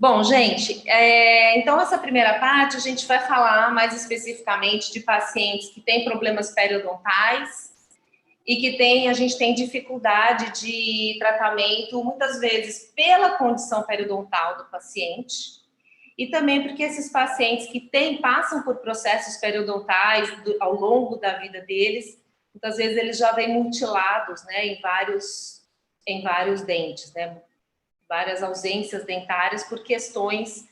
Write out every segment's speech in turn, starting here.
Bom, gente, então essa primeira parte a gente vai falar mais especificamente de pacientes que têm problemas periodontais e que a gente tem dificuldade de tratamento, muitas vezes pela condição periodontal do paciente, e também porque esses pacientes que passam por processos periodontais ao longo da vida deles, muitas vezes eles já vêm mutilados, né, em vários dentes, né, várias ausências dentárias por questões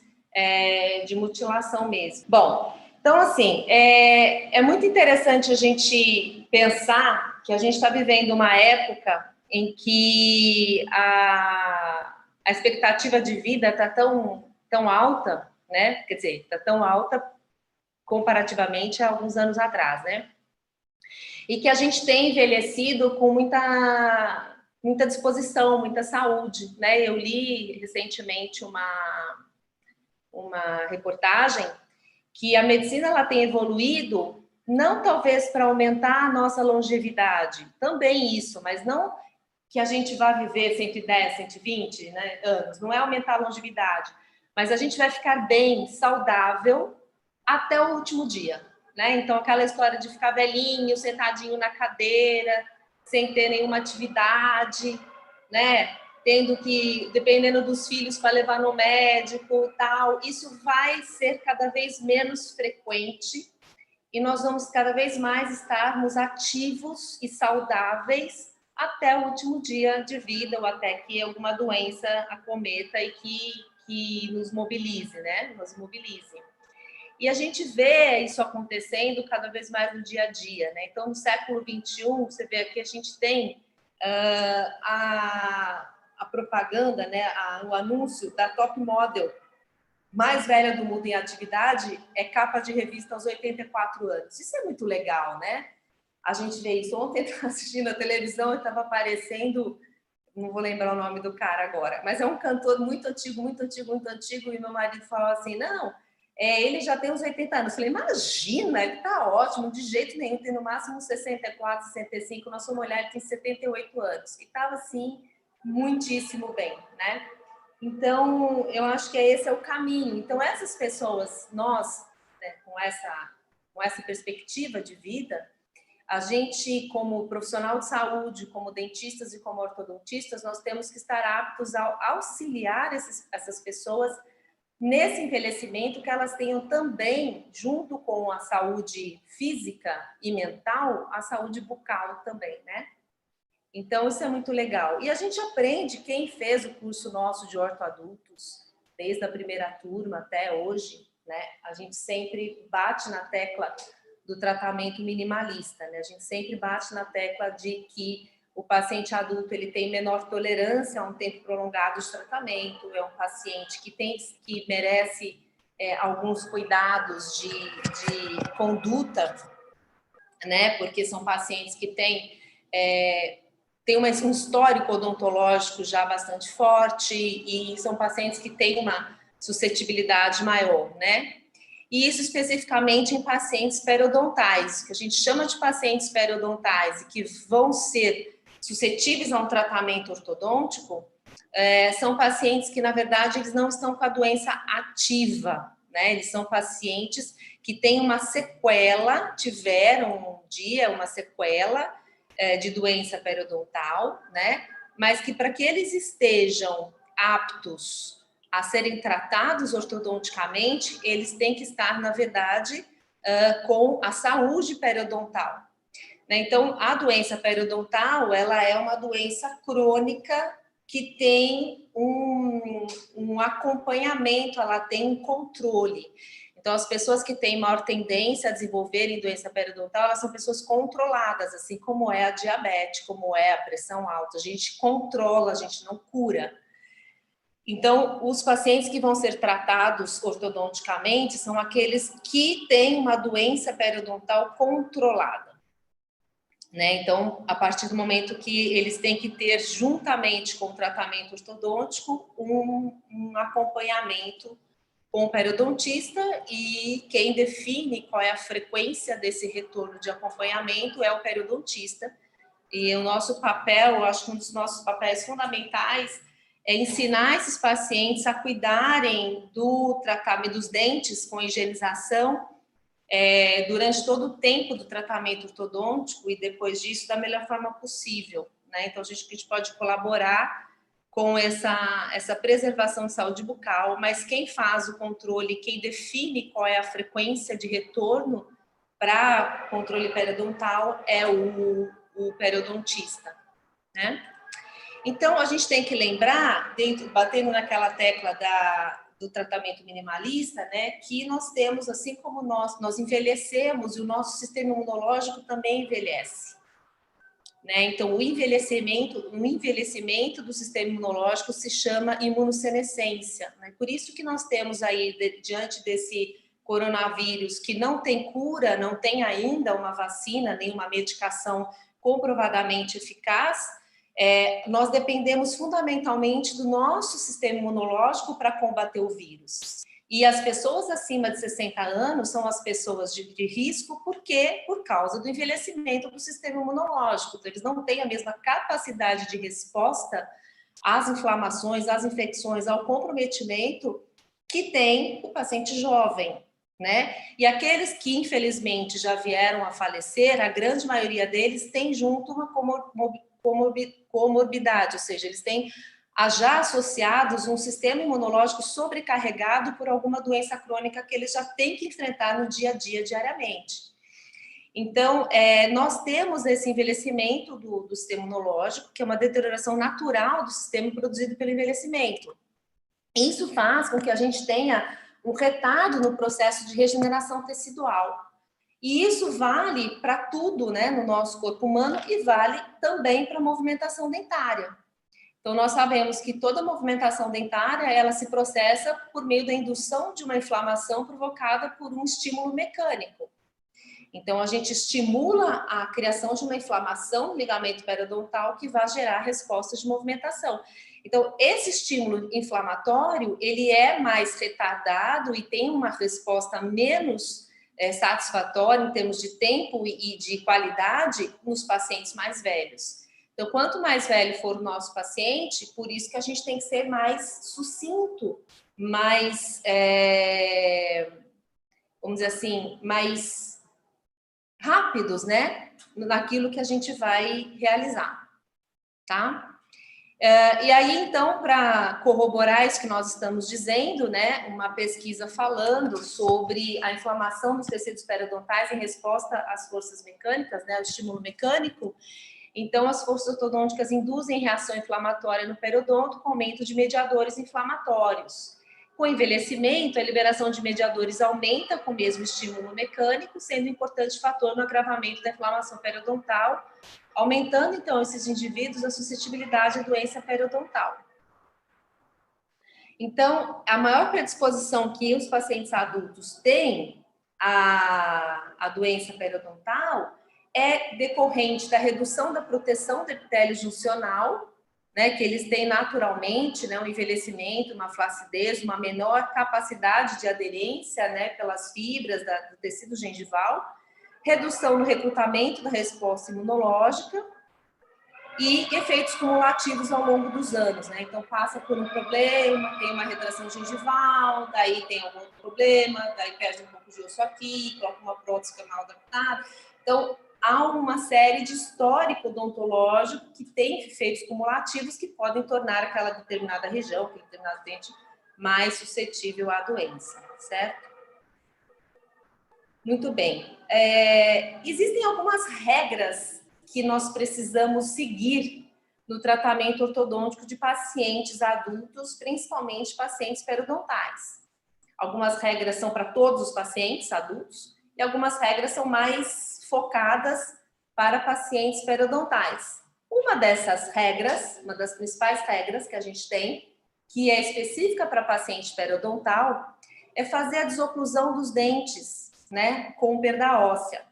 de mutilação mesmo. Bom, então assim, é muito interessante a gente pensar que a gente está vivendo uma época em que a expectativa de vida está tão alta, né? Quer dizer, está tão alta comparativamente a alguns anos atrás, né? E que a gente tem envelhecido com muita disposição, muita saúde, né? Eu li recentemente uma reportagem que a medicina ela tem evoluído não talvez para aumentar a nossa longevidade, também isso, mas não que a gente vai viver 110, 120, né, anos, não é aumentar a longevidade, mas a gente vai ficar bem, saudável até o último dia, né? Então aquela história de ficar velhinho, sentadinho na cadeira, sem ter nenhuma atividade, né? Tendo que, dependendo dos filhos, para levar no médico, tal, isso vai ser cada vez menos frequente e nós vamos cada vez mais estarmos ativos e saudáveis até o último dia de vida ou até que alguma doença acometa e que nos mobilize, né? Nos mobilize. E a gente vê isso acontecendo cada vez mais no dia a dia, né? Então, no século XXI, você vê aqui, a gente tem a propaganda, né? O anúncio da top model mais velha do mundo em atividade, é capa de revista aos 84 anos. Isso é muito legal, né? A gente vê isso. Ontem, eu estava assistindo a televisão e estava aparecendo, não vou lembrar o nome do cara agora, mas é um cantor muito antigo, muito antigo, muito antigo, e meu marido falou assim, não, ele já tem uns 80 anos. Eu falei, imagina, ele tá ótimo, de jeito nenhum, tem no máximo 64, 65, nossa mulher tem 78 anos. E estava, assim, muitíssimo bem, né? Então, eu acho que esse é o caminho. Então, essas pessoas, nós, né, com essa perspectiva de vida, a gente, como profissional de saúde, como dentistas e como ortodontistas, nós temos que estar aptos a auxiliar essas pessoas nesse envelhecimento, que elas tenham também, junto com a saúde física e mental, a saúde bucal também, né? Então, isso é muito legal. E a gente aprende, quem fez o curso nosso de ortoadultos, desde a primeira turma até hoje, né? A gente sempre bate na tecla do tratamento minimalista, né? A gente sempre bate na tecla de que o paciente adulto ele tem menor tolerância a um tempo prolongado de tratamento, é um paciente que merece alguns cuidados de conduta, né? Porque são pacientes que têm um histórico odontológico já bastante forte e são pacientes que têm uma suscetibilidade maior, né? E isso especificamente em pacientes periodontais, que a gente chama de pacientes periodontais e que vão ser suscetíveis a um tratamento ortodôntico, são pacientes que, na verdade, eles não estão com a doença ativa, né? Eles são pacientes que têm uma sequela, tiveram um dia uma sequela de doença periodontal, né? Mas que para que eles estejam aptos a serem tratados ortodonticamente, eles têm que estar, na verdade, com a saúde periodontal. Né? Então, a doença periodontal, ela é uma doença crônica que tem um acompanhamento, ela tem um controle. Então, as pessoas que têm maior tendência a desenvolverem doença periodontal, elas são pessoas controladas, assim como é a diabetes, como é a pressão alta. A gente controla, a gente não cura. Então, os pacientes que vão ser tratados ortodonticamente são aqueles que têm uma doença periodontal controlada. Né? Então, a partir do momento que eles têm que ter, juntamente com o tratamento ortodôntico, um acompanhamento com o periodontista, e quem define qual é a frequência desse retorno de acompanhamento é o periodontista. E o nosso papel, eu acho que um dos nossos papéis fundamentais é ensinar esses pacientes a cuidarem do tratamento dos dentes com higienização durante todo o tempo do tratamento ortodôntico e depois disso da melhor forma possível, né? Então, a gente pode colaborar com essa preservação de saúde bucal, mas quem faz o controle, quem define qual é a frequência de retorno para controle periodontal é o periodontista, né? Então, a gente tem que lembrar, batendo naquela tecla do tratamento minimalista, né, que nós temos, assim como nós envelhecemos e o nosso sistema imunológico também envelhece. Né? Então, um envelhecimento do sistema imunológico se chama imunossenescência. Né? Por isso que nós temos aí, diante desse coronavírus, que não tem cura, não tem ainda uma vacina, nem uma medicação comprovadamente eficaz, nós dependemos fundamentalmente do nosso sistema imunológico para combater o vírus. E as pessoas acima de 60 anos são as pessoas de risco, por quê? Por causa do envelhecimento do sistema imunológico. Então, eles não têm a mesma capacidade de resposta às inflamações, às infecções, ao comprometimento que tem o paciente jovem, né? E aqueles que, infelizmente, já vieram a falecer, a grande maioria deles tem junto uma comorbidade, ou seja, eles têm já associados um sistema imunológico sobrecarregado por alguma doença crônica que eles já têm que enfrentar no dia a dia, diariamente. Então, nós temos esse envelhecimento do sistema imunológico, que é uma deterioração natural do sistema produzido pelo envelhecimento. Isso faz com que a gente tenha um retardo no processo de regeneração tecidual. E isso vale para tudo, né, no nosso corpo humano e vale também para a movimentação dentária. Então, nós sabemos que toda movimentação dentária, ela se processa por meio da indução de uma inflamação provocada por um estímulo mecânico. Então, a gente estimula a criação de uma inflamação no ligamento periodontal que vai gerar respostas de movimentação. Então, esse estímulo inflamatório, ele é mais retardado e tem uma resposta menos satisfatória em termos de tempo e de qualidade nos pacientes mais velhos. Então, quanto mais velho for o nosso paciente, por isso que a gente tem que ser mais sucinto, mais, vamos dizer assim, mais rápidos, né? Naquilo que a gente vai realizar, tá? E aí, então, para corroborar isso que nós estamos dizendo, né? Uma pesquisa falando sobre a inflamação dos tecidos periodontais em resposta às forças mecânicas, né? O estímulo mecânico. Então, as forças ortodônticas induzem reação inflamatória no periodonto com aumento de mediadores inflamatórios. Com o envelhecimento, a liberação de mediadores aumenta com o mesmo estímulo mecânico, sendo um importante fator no agravamento da inflamação periodontal, aumentando, então, esses indivíduos a suscetibilidade à doença periodontal. Então, a maior predisposição que os pacientes adultos têm à doença periodontal é decorrente da redução da proteção do epitélio juncional, né, que eles têm naturalmente, né, um envelhecimento, uma flacidez, uma menor capacidade de aderência, né, pelas fibras do tecido gengival, redução no recrutamento da resposta imunológica e efeitos cumulativos ao longo dos anos, né? Então, passa por um problema, tem uma retração gengival, daí tem algum outro problema, daí perde um pouco de osso aqui, coloca uma prótese que é mal adaptada. Então, há uma série de histórico odontológico que tem efeitos cumulativos que podem tornar aquela determinada região, aquele determinado dente, mais suscetível à doença, certo? Muito bem. Existem algumas regras que nós precisamos seguir no tratamento ortodôntico de pacientes adultos, principalmente pacientes periodontais. Algumas regras são para todos os pacientes adultos e algumas regras são mais focadas para pacientes periodontais. Uma dessas regras, uma das principais regras que a gente tem, que é específica para paciente periodontal, é fazer a desoclusão dos dentes, né, com perda óssea.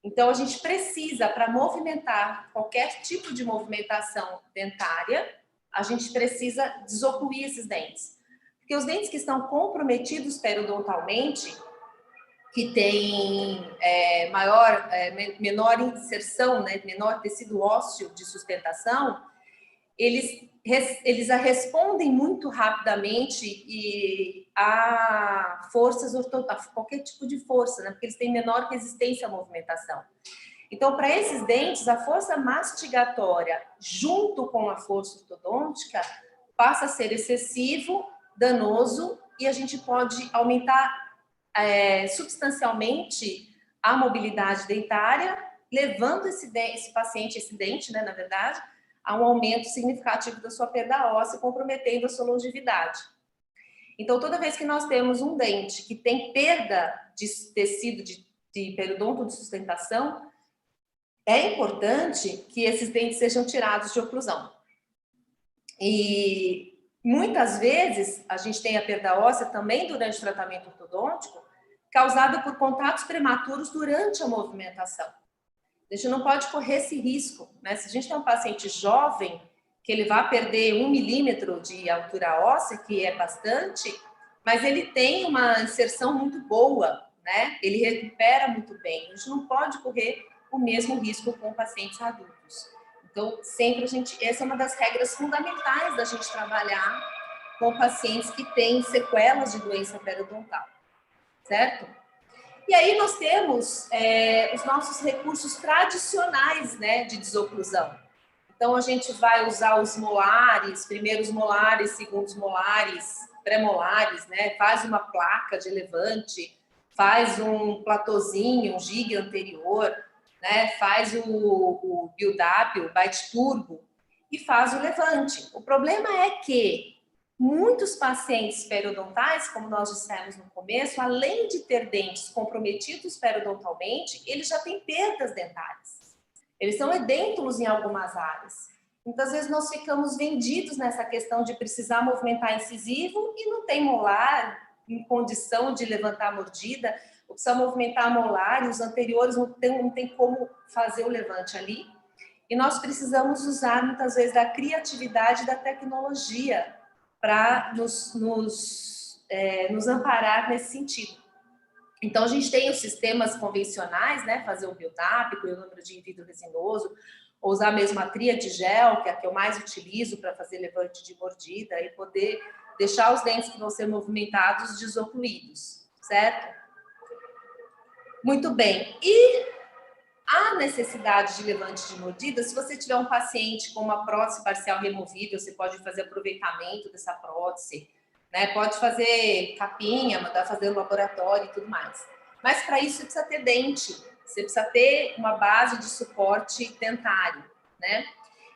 Então, a gente precisa, para movimentar qualquer tipo de movimentação dentária, a gente precisa desocluir esses dentes. Porque os dentes que estão comprometidos periodontalmente, que tem menor inserção, né, menor tecido ósseo de sustentação, eles respondem muito rapidamente a forças ortodônticas, qualquer tipo de força, né? Porque eles têm menor resistência à movimentação. Então, para esses dentes, a força mastigatória junto com a força ortodôntica passa a ser excessivo, danoso, e a gente pode aumentar substancialmente a mobilidade dentária, levando esse paciente, esse dente, né, na verdade, a um aumento significativo da sua perda óssea, comprometendo a sua longevidade. Então, toda vez que nós temos um dente que tem perda de tecido de periodonto de sustentação, é importante que esses dentes sejam tirados de oclusão. E muitas vezes a gente tem a perda óssea também durante o tratamento ortodôntico, causada por contatos prematuros durante a movimentação. A gente não pode correr esse risco, né? Se a gente tem um paciente jovem, que ele vai perder 1 milímetro de altura óssea, que é bastante, mas ele tem uma inserção muito boa, né? Ele recupera muito bem. A gente não pode correr o mesmo risco com pacientes adultos. Então, sempre essa é uma das regras fundamentais da gente trabalhar com pacientes que têm sequelas de doença periodontal, certo? E aí nós temos os nossos recursos tradicionais, né, de desoclusão. Então, a gente vai usar os molares, primeiros molares, segundos molares, pré-molares, né? Faz uma placa de levante, faz um platôzinho, um gig anterior, né? Faz o build-up, o bite turbo e faz o levante. O problema é que muitos pacientes periodontais, como nós dissemos no começo, além de ter dentes comprometidos periodontalmente, eles já têm perdas dentárias. Eles são edêntulos em algumas áreas. Muitas vezes nós ficamos vendidos nessa questão de precisar movimentar incisivo e não tem molar em condição de levantar a mordida, ou precisa movimentar a molar e os anteriores não tem como fazer o levante ali. E nós precisamos usar muitas vezes da criatividade e da tecnologia para nos amparar nesse sentido. Então, a gente tem os sistemas convencionais, né? Fazer o build-up, o número de vidro resinoso, ou usar mesmo a tríade gel, que é a que eu mais utilizo para fazer levante de mordida e poder deixar os dentes que vão ser movimentados desocluídos, certo? Muito bem. E a necessidade de levante de mordida, se você tiver um paciente com uma prótese parcial removível, você pode fazer aproveitamento dessa prótese, né? Pode fazer capinha, mandar fazer no laboratório e tudo mais. Mas para isso você precisa ter dente, você precisa ter uma base de suporte dentário, né?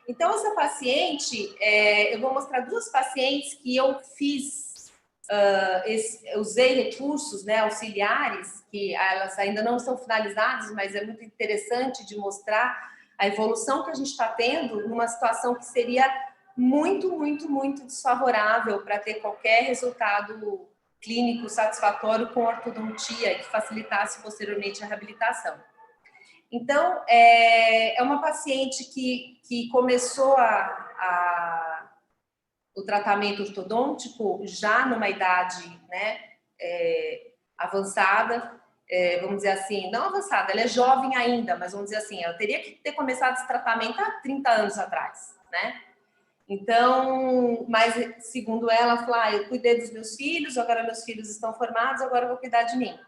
Então, essa paciente, eu vou mostrar duas pacientes que eu fiz, usei recursos, né, auxiliares, que elas ainda não estão finalizadas, mas é muito interessante de mostrar a evolução que a gente está tendo numa situação que seria muito, muito, muito desfavorável para ter qualquer resultado clínico satisfatório com ortodontia que facilitasse posteriormente a reabilitação. Então, é uma paciente que começou o tratamento ortodôntico já numa idade, né, avançada, vamos dizer assim, não avançada, ela é jovem ainda, mas vamos dizer assim, ela teria que ter começado esse tratamento há 30 anos atrás, né? Então, mas segundo ela falou, eu cuidei dos meus filhos, agora meus filhos estão formados, agora eu vou cuidar de mim.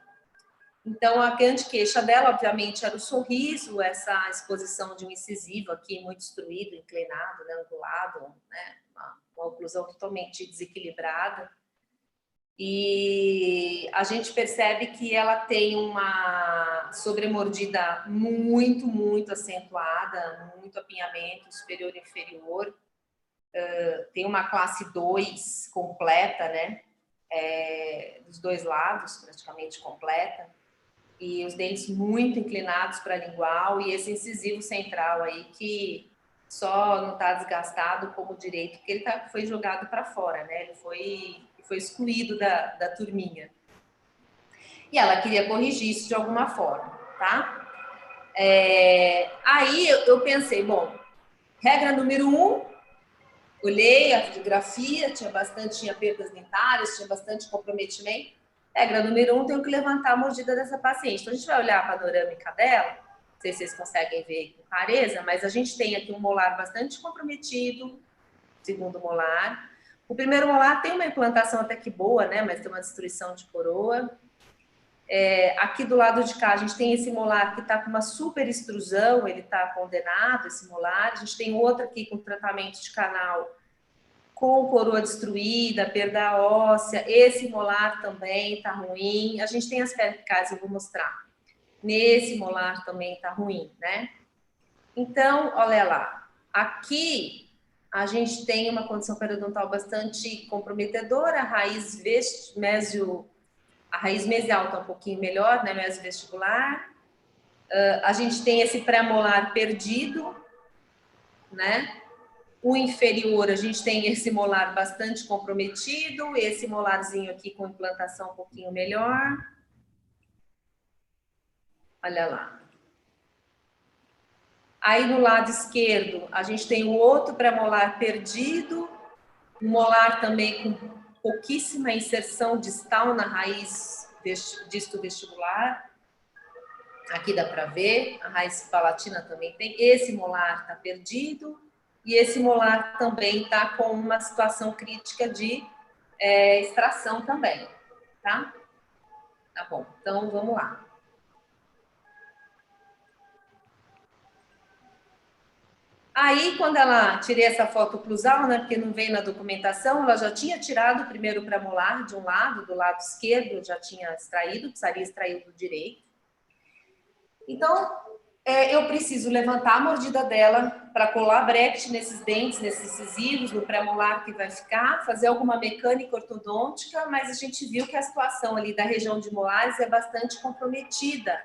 Então, a grande queixa dela, obviamente, era o sorriso, essa exposição de um incisivo aqui muito destruído, inclinado, né, angulado, né, uma oclusão totalmente desequilibrada. E a gente percebe que ela tem uma sobremordida muito, muito acentuada, muito apinhamento superior e inferior. Tem uma classe 2 completa, né? Dos dois lados, praticamente completa. E os dentes muito inclinados para a lingual e esse incisivo central aí que só não está desgastado como direito, porque ele foi jogado para fora, né? Ele foi excluído da turminha. E ela queria corrigir isso de alguma forma, tá? Aí eu pensei, bom, regra número 1, olhei a fotografia, tinha perdas dentárias, tinha bastante comprometimento. Regra número 1, tenho que levantar a mordida dessa paciente. Então, a gente vai olhar a panorâmica dela, não sei se vocês conseguem ver com clareza, mas a gente tem aqui um molar bastante comprometido, segundo molar. O primeiro molar tem uma implantação até que boa, né? Mas tem uma destruição de coroa. Aqui do lado de cá, a gente tem esse molar que está com uma super extrusão, ele está condenado, esse molar. A gente tem outro aqui com tratamento de canal com coroa destruída, perda óssea. Esse molar também está ruim. A gente tem as pericais, eu vou mostrar. Nesse molar também está ruim, né? Então, olha lá. Aqui a gente tem uma condição periodontal bastante comprometedora, a raiz mesial está um pouquinho melhor, né? Mesovestibular. A gente tem esse pré-molar perdido, né? O inferior, a gente tem esse molar bastante comprometido, esse molarzinho aqui com implantação um pouquinho melhor. Olha lá. Aí no lado esquerdo, a gente tem o outro pré-molar perdido, um molar também com pouquíssima inserção distal na raiz disto vestibular. Aqui dá para ver, a raiz palatina também tem. Esse molar está perdido e esse molar também está com uma situação crítica de extração também, tá? Tá bom, então vamos lá. Aí, quando ela tirei essa foto cruzal, né, porque não veio na documentação, ela já tinha tirado o primeiro premolar de um lado, do lado esquerdo, já tinha extraído, precisaria extrair do direito. Então, eu preciso levantar a mordida dela para colar bracket nesses dentes, nesses incisivos, no pré-molar que vai ficar, fazer alguma mecânica ortodôntica, mas a gente viu que a situação ali da região de molares é bastante comprometida.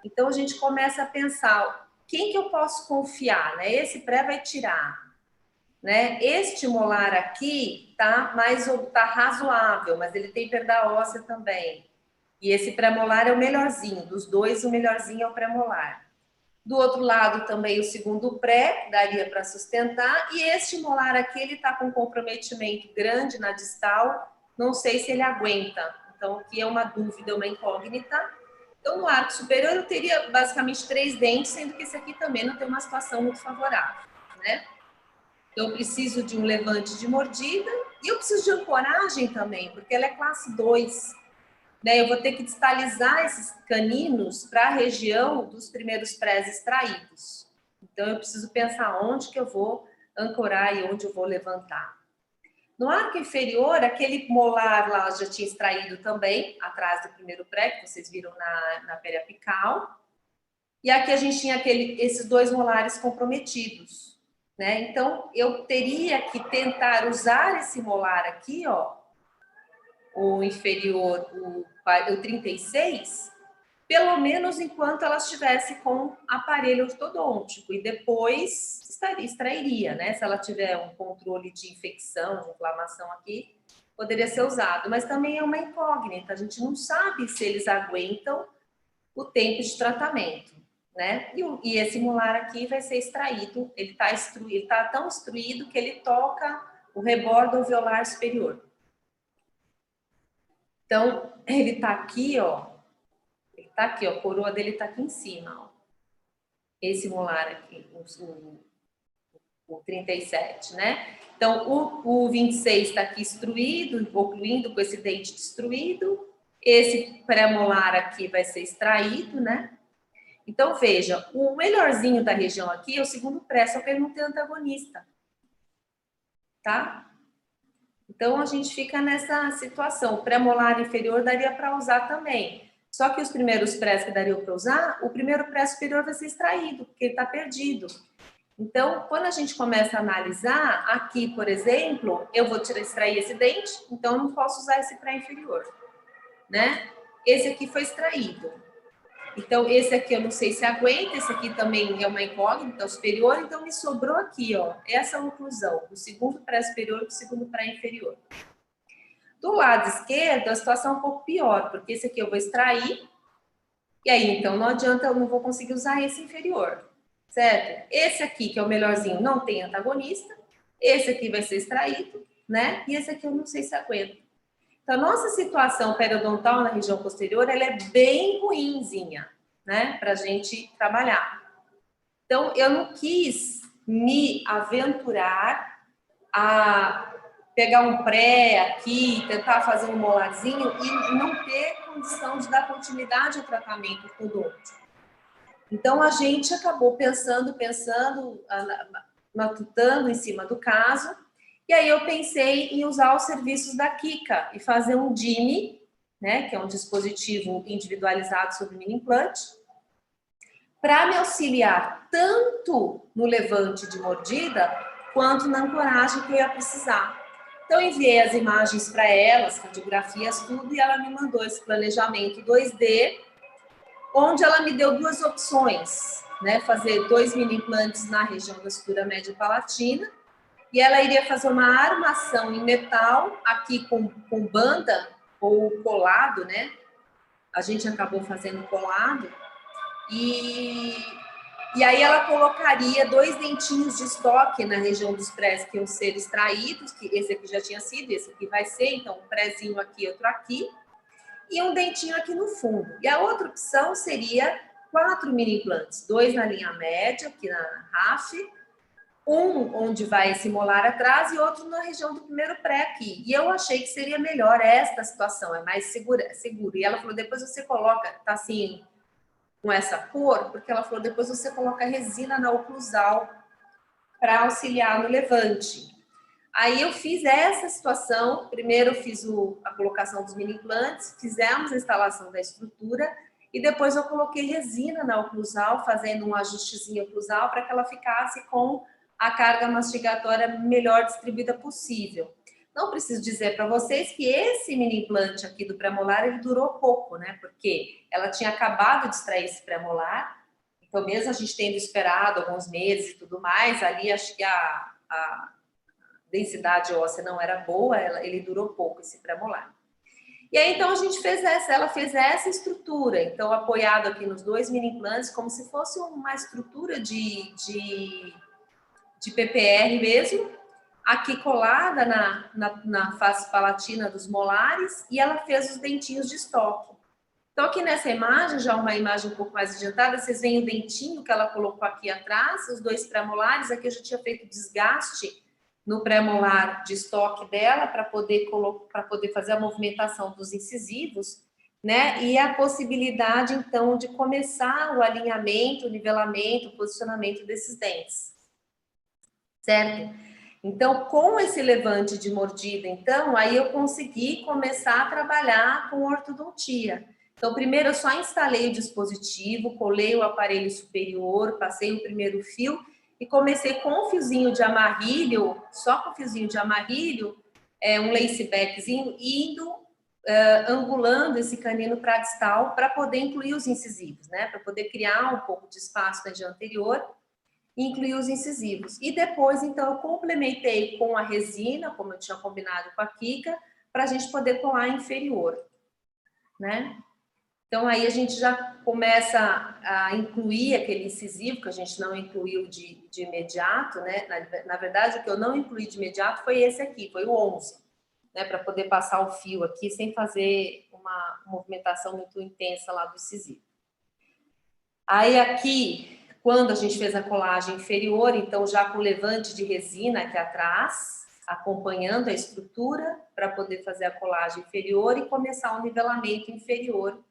Então, a gente começa a pensar, quem que eu posso confiar, né? Esse pré vai tirar, né? Este molar aqui tá razoável, mas ele tem perda óssea também. E esse pré-molar é o melhorzinho, dos dois o melhorzinho é o pré-molar. Do outro lado também o segundo pré, daria para sustentar, e este molar aqui ele tá com um comprometimento grande na distal, não sei se ele aguenta. Então aqui é uma dúvida, uma incógnita. Então, no arco superior, eu teria basicamente 3 dentes, sendo que esse aqui também não tem uma situação muito favorável, né? Então, eu preciso de um levante de mordida e eu preciso de ancoragem também, porque ela é classe 2. Né? Eu vou ter que distalizar esses caninos para a região dos primeiros prés extraídos. Então, eu preciso pensar onde que eu vou ancorar e onde eu vou levantar. No arco inferior, aquele molar lá já tinha extraído também, atrás do primeiro pré, que vocês viram na periapical. E aqui a gente tinha esses 2 molares comprometidos, né? Então, eu teria que tentar usar esse molar aqui, ó, o inferior, o 36, pelo menos enquanto ela estivesse com aparelho ortodôntico, e depois extrairia, né? Se ela tiver um controle de infecção, de inflamação aqui, poderia ser usado, mas também é uma incógnita, a gente não sabe se eles aguentam o tempo de tratamento, né? E esse molar aqui vai ser extraído, ele tá tão extruído que ele toca o rebordo alveolar superior. Então, ele tá aqui, ó, tá aqui, ó, a coroa dele tá aqui em cima, ó. Esse molar aqui, o 37, né? Então, o 26 está aqui extruído, ocluindo com esse dente destruído. Esse pré-molar aqui vai ser extraído, né? Então, veja, o melhorzinho da região aqui é o segundo pré, só que ele não tem antagonista, tá? Então, a gente fica nessa situação. O pré-molar inferior daria para usar também. Só que os primeiros prés que dariam para usar, o primeiro pré superior vai ser extraído, porque ele está perdido. Então, quando a gente começa a analisar, aqui, por exemplo, eu vou extrair esse dente, então eu não posso usar esse pré inferior, né? Esse aqui foi extraído. Então, esse aqui eu não sei se aguenta, esse aqui também é uma incógnita, superior, então me sobrou aqui, ó, essa oclusão, do segundo pré superior do segundo pré inferior. Do lado esquerdo, a situação é um pouco pior, porque esse aqui eu vou extrair, e aí, então, não adianta, eu não vou conseguir usar esse inferior, certo? Esse aqui, que é o melhorzinho, não tem antagonista, esse aqui vai ser extraído, né? E esse aqui eu não sei se aguenta. Então, a nossa situação periodontal na região posterior, ela é bem ruinzinha, né? Pra gente trabalhar. Então, eu não quis me aventurar a pegar um pré aqui, tentar fazer um molarzinho e não ter condição de dar continuidade ao tratamento ortodôntico. Então, a gente acabou pensando, matutando em cima do caso, e aí eu pensei em usar os serviços da Kika e fazer um DIME, né, que é um dispositivo individualizado sobre mini implante, para me auxiliar tanto no levante de mordida, quanto na ancoragem que eu ia precisar. Então, enviei as imagens para ela, as radiografias, tudo, e ela me mandou esse planejamento 2D, onde ela me deu duas opções, né? Fazer 2 mini implantes na região da sutura média palatina, e ela iria fazer uma armação em metal, aqui com banda ou colado, né? A gente acabou fazendo colado, e aí ela colocaria 2 dentinhos de estoque na região dos prés que iam ser extraídos, que esse aqui já tinha sido, esse aqui vai ser, então um prézinho aqui, outro aqui, e um dentinho aqui no fundo. E a outra opção seria 4 mini implantes, 2 na linha média, aqui na RAF, um onde vai esse molar atrás e outro na região do primeiro pré aqui. E eu achei que seria melhor esta situação, é mais seguro. E ela falou, depois você coloca, tá assim, com essa cor, porque ela falou, depois você coloca resina na oclusal para auxiliar no levante. Aí eu fiz essa situação, primeiro eu fiz a colocação dos mini implantes, fizemos a instalação da estrutura e depois eu coloquei resina na oclusal, fazendo um ajustezinho oclusal para que ela ficasse com a carga mastigatória melhor distribuída possível. Não preciso dizer para vocês que esse mini implante aqui do pré-molar, ele durou pouco, né? Porque ela tinha acabado de extrair esse pré-molar, então mesmo a gente tendo esperado alguns meses e tudo mais, ali acho que a densidade óssea não era boa, ele durou pouco, esse pré-molar. E aí, então, a gente fez ela fez essa estrutura, então, apoiado aqui nos 2 mini implantes, como se fosse uma estrutura de PPR mesmo, aqui colada na face palatina dos molares, e ela fez os dentinhos de estoque. Então, aqui nessa imagem, já uma imagem um pouco mais adiantada, vocês veem o dentinho que ela colocou aqui atrás, os 2 pré-molares, aqui eu já tinha feito desgaste no pré-molar de estoque dela, para poder fazer a movimentação dos incisivos, né? E a possibilidade, então, de começar o alinhamento, o nivelamento, o posicionamento desses dentes. Certo? Então, com esse levante de mordida, então, aí eu consegui começar a trabalhar com ortodontia. Então, primeiro eu só instalei o dispositivo, colei o aparelho superior, passei o primeiro fio e comecei com um fiozinho de amarrilho, só com o fiozinho de amarrilho, um lace backzinho, indo angulando esse canino pradistal para poder incluir os incisivos, né? Para poder criar um pouco de espaço na região anterior e incluir os incisivos. E depois, então, eu complementei com a resina, como eu tinha combinado com a Kika, para a gente poder colar inferior, né? Então, aí a gente já começa a incluir aquele incisivo, que a gente não incluiu de imediato, né? Na verdade, o que eu não incluí de imediato foi esse aqui, foi o 11, né? Para poder passar o fio aqui sem fazer uma movimentação muito intensa lá do incisivo. Aí aqui, quando a gente fez a colagem inferior, então já com levante de resina aqui atrás, acompanhando a estrutura para poder fazer a colagem inferior e começar o nivelamento inferior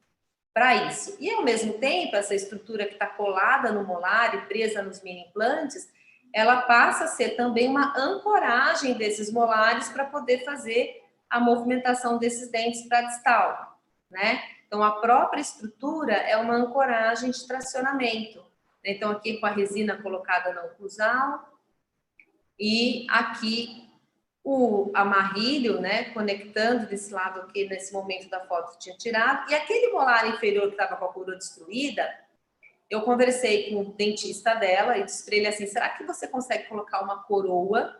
para isso. E ao mesmo tempo, essa estrutura que está colada no molar e presa nos mini implantes, ela passa a ser também uma ancoragem desses molares para poder fazer a movimentação desses dentes para distal, né? Então, a própria estrutura é uma ancoragem de tracionamento. Então, aqui com a resina colocada na oclusal e aqui o amarrilho, né, conectando desse lado aqui, nesse momento da foto que tinha tirado, e aquele molar inferior que estava com a coroa destruída, eu conversei com o dentista dela e disse para ele assim, será que você consegue colocar uma coroa,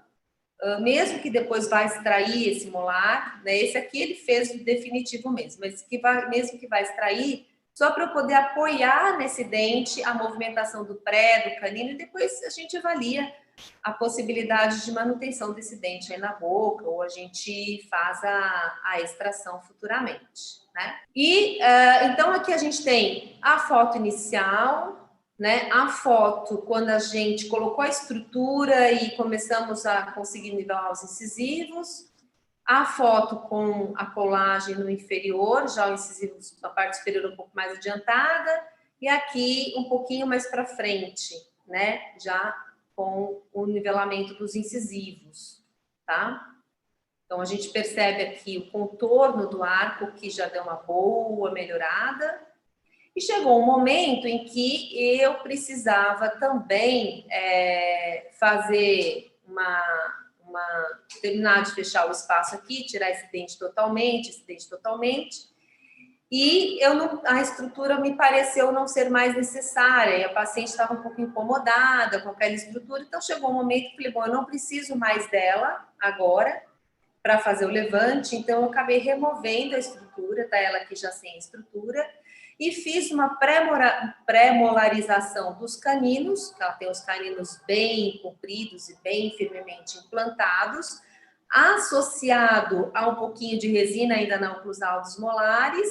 mesmo que depois vá extrair esse molar, né, esse aqui ele fez o definitivo mesmo, mas mesmo que vai extrair, só para eu poder apoiar nesse dente a movimentação do pré, do canino, e depois a gente avalia a possibilidade de manutenção desse dente aí na boca, ou a gente faz a extração futuramente, né? E então aqui a gente tem a foto inicial, né? A foto, quando a gente colocou a estrutura e começamos a conseguir nivelar os incisivos. A foto com a colagem no inferior, já o incisivo na parte superior um pouco mais adiantada. E aqui um pouquinho mais para frente, né? Já com o nivelamento dos incisivos, tá? Então, a gente percebe aqui o contorno do arco, que já deu uma boa melhorada. E chegou um momento em que eu precisava também fazer terminar de fechar o espaço aqui, tirar esse dente totalmente, e a estrutura me pareceu não ser mais necessária, e a paciente estava um pouco incomodada com aquela estrutura, então chegou um momento que eu falei, bom, eu não preciso mais dela agora para fazer o levante, então eu acabei removendo a estrutura, tá ela aqui já sem estrutura, e fiz uma pré-molarização dos caninos, que ela tem os caninos bem compridos e bem firmemente implantados, associado a um pouquinho de resina ainda na oclusal dos molares,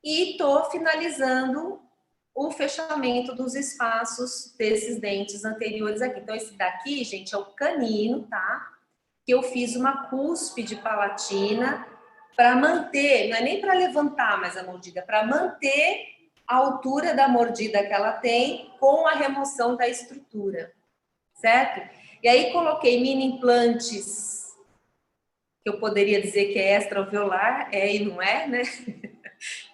e estou finalizando o fechamento dos espaços desses dentes anteriores aqui. Então, esse daqui, gente, é o canino, tá? Que eu fiz uma cúspide palatina para manter, não é nem para levantar mais a mordida, para manter a altura da mordida que ela tem com a remoção da estrutura, certo? E aí coloquei mini implantes, que eu poderia dizer que é extra-alveolar, é e não é, né?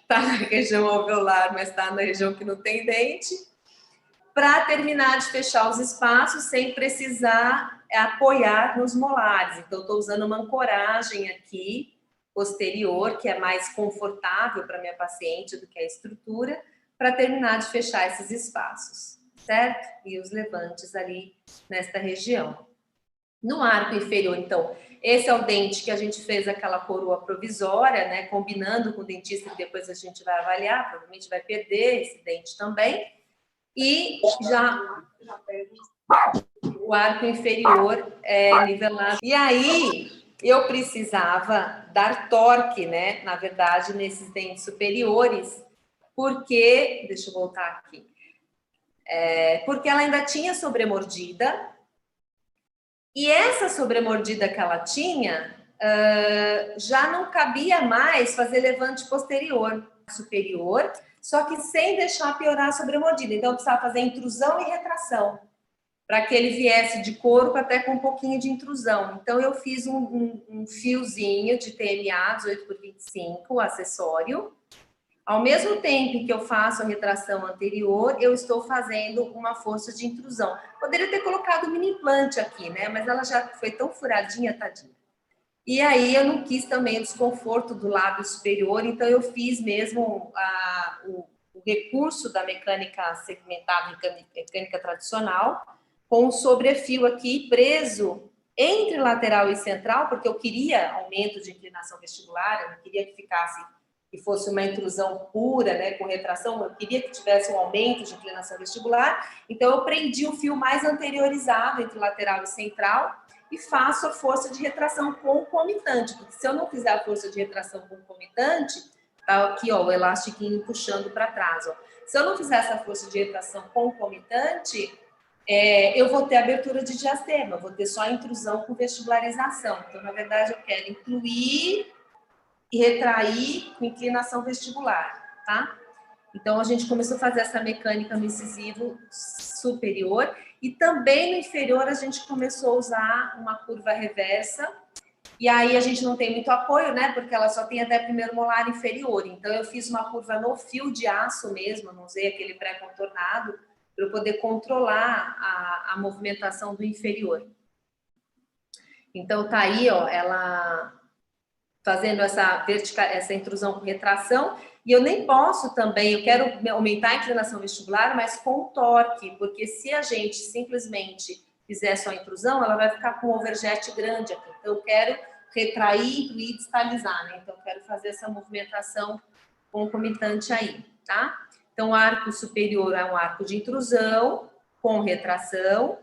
Tá na região alveolar, mas tá na região que não tem dente, para terminar de fechar os espaços sem precisar apoiar nos molares. Então, estou usando uma ancoragem aqui, posterior, que é mais confortável para minha paciente do que a estrutura, para terminar de fechar esses espaços, certo? E os levantes ali nesta região. No arco inferior, então, esse é o dente que a gente fez aquela coroa provisória, né? Combinando com o dentista, que depois a gente vai avaliar, provavelmente vai perder esse dente também. E já o arco inferior é nivelado. E aí, eu precisava dar torque, né? Na verdade, nesses dentes superiores, porque, deixa eu voltar aqui, porque ela ainda tinha sobremordida, e essa sobremordida que ela tinha, já não cabia mais fazer levante posterior, superior, só que sem deixar piorar a sobremordida. Então, eu precisava fazer intrusão e retração, para que ele viesse de corpo até com um pouquinho de intrusão. Então, eu fiz um fiozinho de TMA 18x25, acessório. Ao mesmo tempo que eu faço a retração anterior, eu estou fazendo uma força de intrusão. Poderia ter colocado mini implante aqui, né? Mas ela já foi tão furadinha, tadinha. E aí eu não quis também o desconforto do lábio superior, então eu fiz mesmo o recurso da mecânica segmentada, mecânica tradicional, com um sobrefio aqui preso entre lateral e central, porque eu queria aumento de inclinação vestibular, eu não queria que fosse uma intrusão pura, né, com retração, eu queria que tivesse um aumento de inclinação vestibular, então eu prendi o fio mais anteriorizado entre lateral e central e faço a força de retração concomitante, porque se eu não fizer a força de retração concomitante, tá aqui, ó, o elastiquinho puxando para trás, ó. Se eu não fizer essa força de retração concomitante, eu vou ter abertura de diastema, vou ter só intrusão com vestibularização. Então, na verdade, eu quero incluir e retrair com inclinação vestibular, tá? Então, a gente começou a fazer essa mecânica no incisivo superior e também no inferior a gente começou a usar uma curva reversa e aí a gente não tem muito apoio, né? Porque ela só tem até primeiro molar inferior. Então, eu fiz uma curva no fio de aço mesmo, não usei aquele pré-contornado, para eu poder controlar a movimentação do inferior. Então, tá aí, ó, ela fazendo essa intrusão com retração, e eu nem posso também, eu quero aumentar a inclinação vestibular, mas com torque, porque se a gente simplesmente fizer só a intrusão, ela vai ficar com um overjet grande aqui. Então, eu quero retrair, incluir, distalizar, né? Então, eu quero fazer essa movimentação concomitante aí, tá? Então, o arco superior é um arco de intrusão com retração.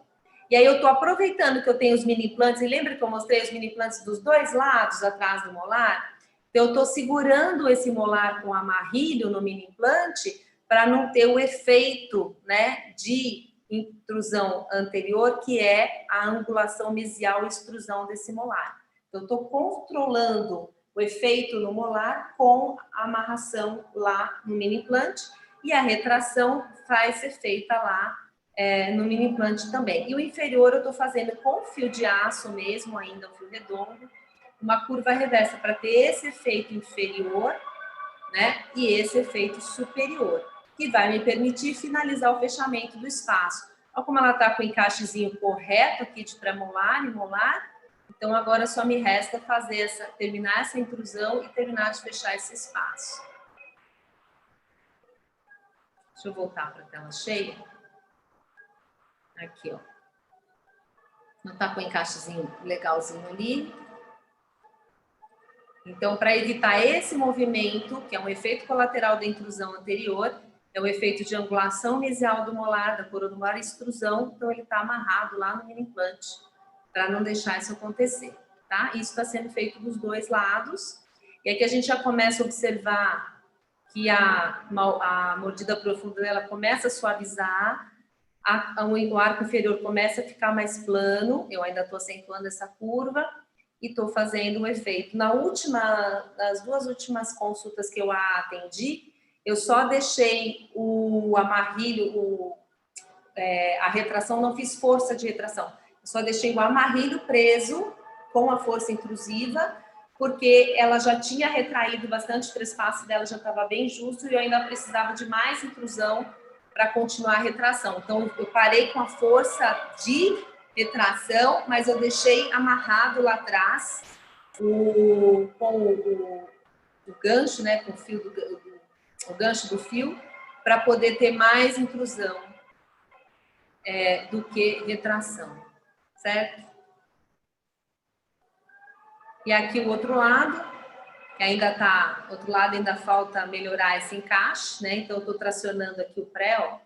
E aí eu estou aproveitando que eu tenho os mini implantes, e lembra que eu mostrei os mini implantes dos dois lados, atrás do molar? Então, eu estou segurando esse molar com amarrilho no mini implante para não ter o efeito, né, de intrusão anterior, que é a angulação mesial e extrusão desse molar. Então, eu estou controlando o efeito no molar com a amarração lá no mini implante, e a retração vai ser feita lá no mini implante também. E o inferior eu estou fazendo com fio de aço mesmo, ainda um fio redondo, uma curva reversa para ter esse efeito inferior, né, e esse efeito superior, que vai me permitir finalizar o fechamento do espaço. Olha como ela está com o encaixezinho correto aqui de pré-molar e molar. Então, agora só me resta fazer terminar essa intrusão e terminar de fechar esse espaço. Deixa eu voltar para a tela cheia. Aqui, ó. Não está com o encaixezinho legalzinho ali. Então, para evitar esse movimento, que é um efeito colateral da intrusão anterior, é o efeito de angulação mesial do molar, da coroa do molar e extrusão, então ele está amarrado lá no mini implante, para não deixar isso acontecer, tá? Isso está sendo feito dos dois lados, e aqui a gente já começa a observar que a mordida profunda dela começa a suavizar, o arco inferior começa a ficar mais plano, eu ainda estou acentuando essa curva, e estou fazendo um efeito. Nas duas últimas consultas que eu a atendi, eu só deixei o amarrilho, a retração, não fiz força de retração, eu só deixei o amarrilho preso com a força intrusiva, porque ela já tinha retraído bastante, o trespasse dela já estava bem justo e eu ainda precisava de mais intrusão para continuar a retração. Então, eu parei com a força de retração, mas eu deixei amarrado lá atrás com o gancho, né, com o fio o gancho do fio, para poder ter mais intrusão do que retração, certo? E aqui o outro lado, que outro lado ainda falta melhorar esse encaixe, né? Então eu estou tracionando aqui o pré, ó,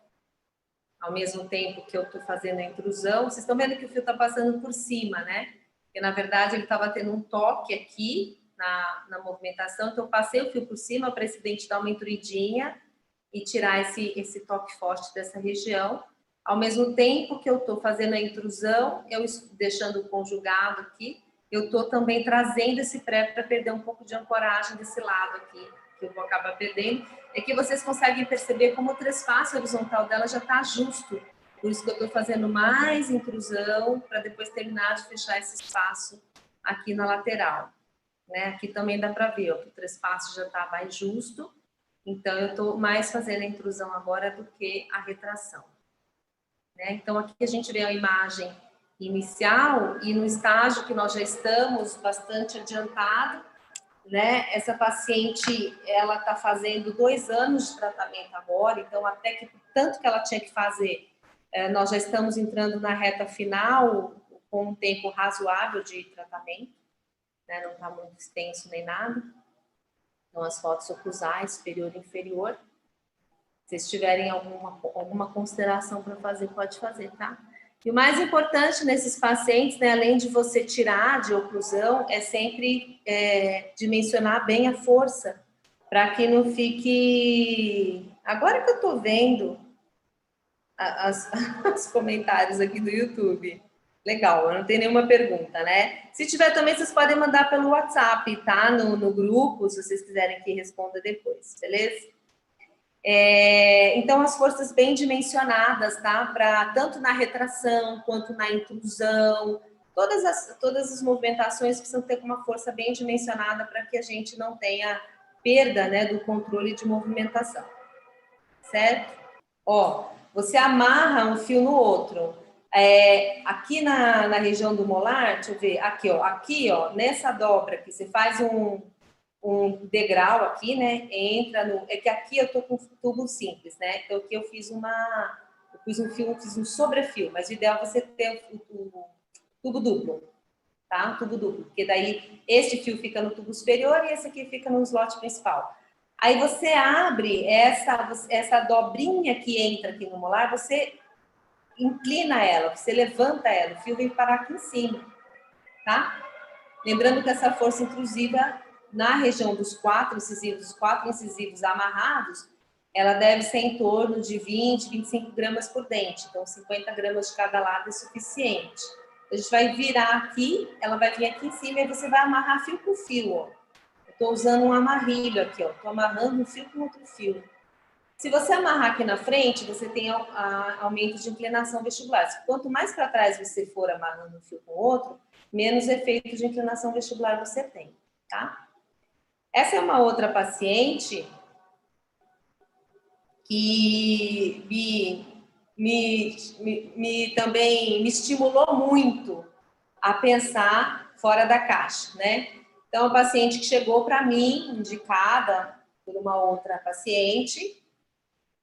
ao mesmo tempo que eu estou fazendo a intrusão. Vocês estão vendo que o fio está passando por cima, né? Porque, na verdade, ele estava tendo um toque aqui na movimentação, então eu passei o fio por cima para esse dente dar uma intruidinha e tirar esse toque forte dessa região. Ao mesmo tempo que eu estou fazendo a intrusão, eu deixando o conjugado aqui, eu estou também trazendo esse pré para perder um pouco de ancoragem desse lado aqui, que eu vou acabar perdendo. É que vocês conseguem perceber como o trespasse horizontal dela já está justo. Por isso que eu estou fazendo mais intrusão para depois terminar de fechar esse espaço aqui na lateral. Né? Aqui também dá para ver, ó, que o trespasse já está mais justo. Então, eu estou mais fazendo a intrusão agora do que a retração. Né? Então, aqui a gente vê a imagem inicial e no estágio que nós já estamos bastante adiantado, né? Essa paciente, ela está fazendo 2 anos de tratamento agora, então até que tanto que ela tinha que fazer, nós já estamos entrando na reta final com um tempo razoável de tratamento, né? Não está muito extenso nem nada. Então as fotos oclusais, superior e inferior. Se vocês tiverem alguma consideração para fazer, pode fazer, tá? E o mais importante nesses pacientes, né, além de você tirar de oclusão, é sempre dimensionar bem a força, para que não fique... Agora que eu estou vendo os comentários aqui do YouTube, legal, não tem nenhuma pergunta, né? Se tiver também, vocês podem mandar pelo WhatsApp, tá? No grupo, se vocês quiserem que responda depois, beleza? Então, as forças bem dimensionadas, tá? Tanto na retração quanto na intrusão, todas as movimentações precisam ter uma força bem dimensionada para que a gente não tenha perda, né, do controle de movimentação, certo? Ó, você amarra um fio no outro. Aqui na região do molar, deixa eu ver, aqui, ó, nessa dobra aqui, você faz um degrau aqui, né? Entra no... É que aqui eu tô com tubo simples, né? Então aqui eu fiz um sobrefio, mas o ideal é você ter o tubo duplo, tá? Tubo duplo, porque daí este fio fica no tubo superior e esse aqui fica no slot principal. Aí você abre essa dobrinha que entra aqui no molar, você inclina ela, você levanta ela, o fio vem parar aqui em cima, tá? Lembrando que essa força intrusiva na região dos 4 incisivos amarrados, ela deve ser em torno de 20, 25 gramas por dente. Então, 50 gramas de cada lado é suficiente. A gente vai virar aqui, ela vai vir aqui em cima e você vai amarrar fio com fio, ó. Eu tô usando um amarrilho aqui, ó. Tô amarrando um fio com outro fio. Se você amarrar aqui na frente, você tem aumento de inclinação vestibular. Quanto mais para trás você for amarrando um fio com o outro, menos efeito de inclinação vestibular você tem, tá? Essa é uma outra paciente que também me estimulou muito a pensar fora da caixa, né? Então, uma paciente que chegou para mim, indicada por uma outra paciente,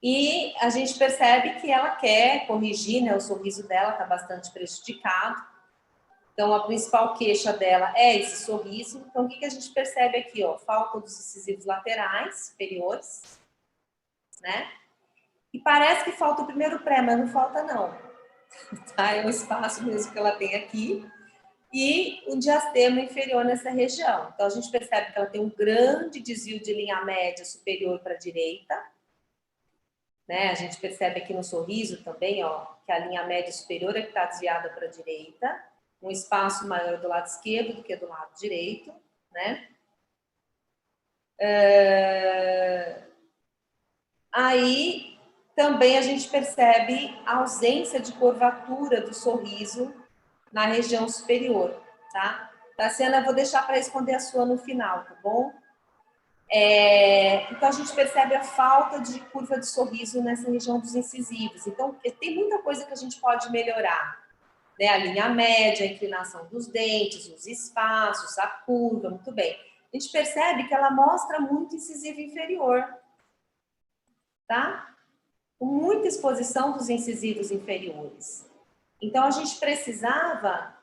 e a gente percebe que ela quer corrigir, né? O sorriso dela está bastante prejudicado. Então, a principal queixa dela é esse sorriso. Então, o que a gente percebe aqui, ó? Falta dos incisivos laterais superiores, né? E parece que falta o primeiro pré, mas não falta não. Tá? É um espaço mesmo que ela tem aqui. E o diastema inferior nessa região. Então, a gente percebe que ela tem um grande desvio de linha média superior para a direita. Né? A gente percebe aqui no sorriso também, ó, que a linha média superior é que está desviada para a direita. Um espaço maior do lado esquerdo do que do lado direito, né? Aí também a gente percebe a ausência de curvatura do sorriso na região superior, tá? Tassiana, eu vou deixar para responder a sua no final, tá bom? Então a gente percebe a falta de curva de sorriso nessa região dos incisivos. Então tem muita coisa que a gente pode melhorar, né? A linha média, a inclinação dos dentes, os espaços, a curva, muito bem. A gente percebe que ela mostra muito incisivo inferior, tá? Com muita exposição dos incisivos inferiores. Então, a gente precisava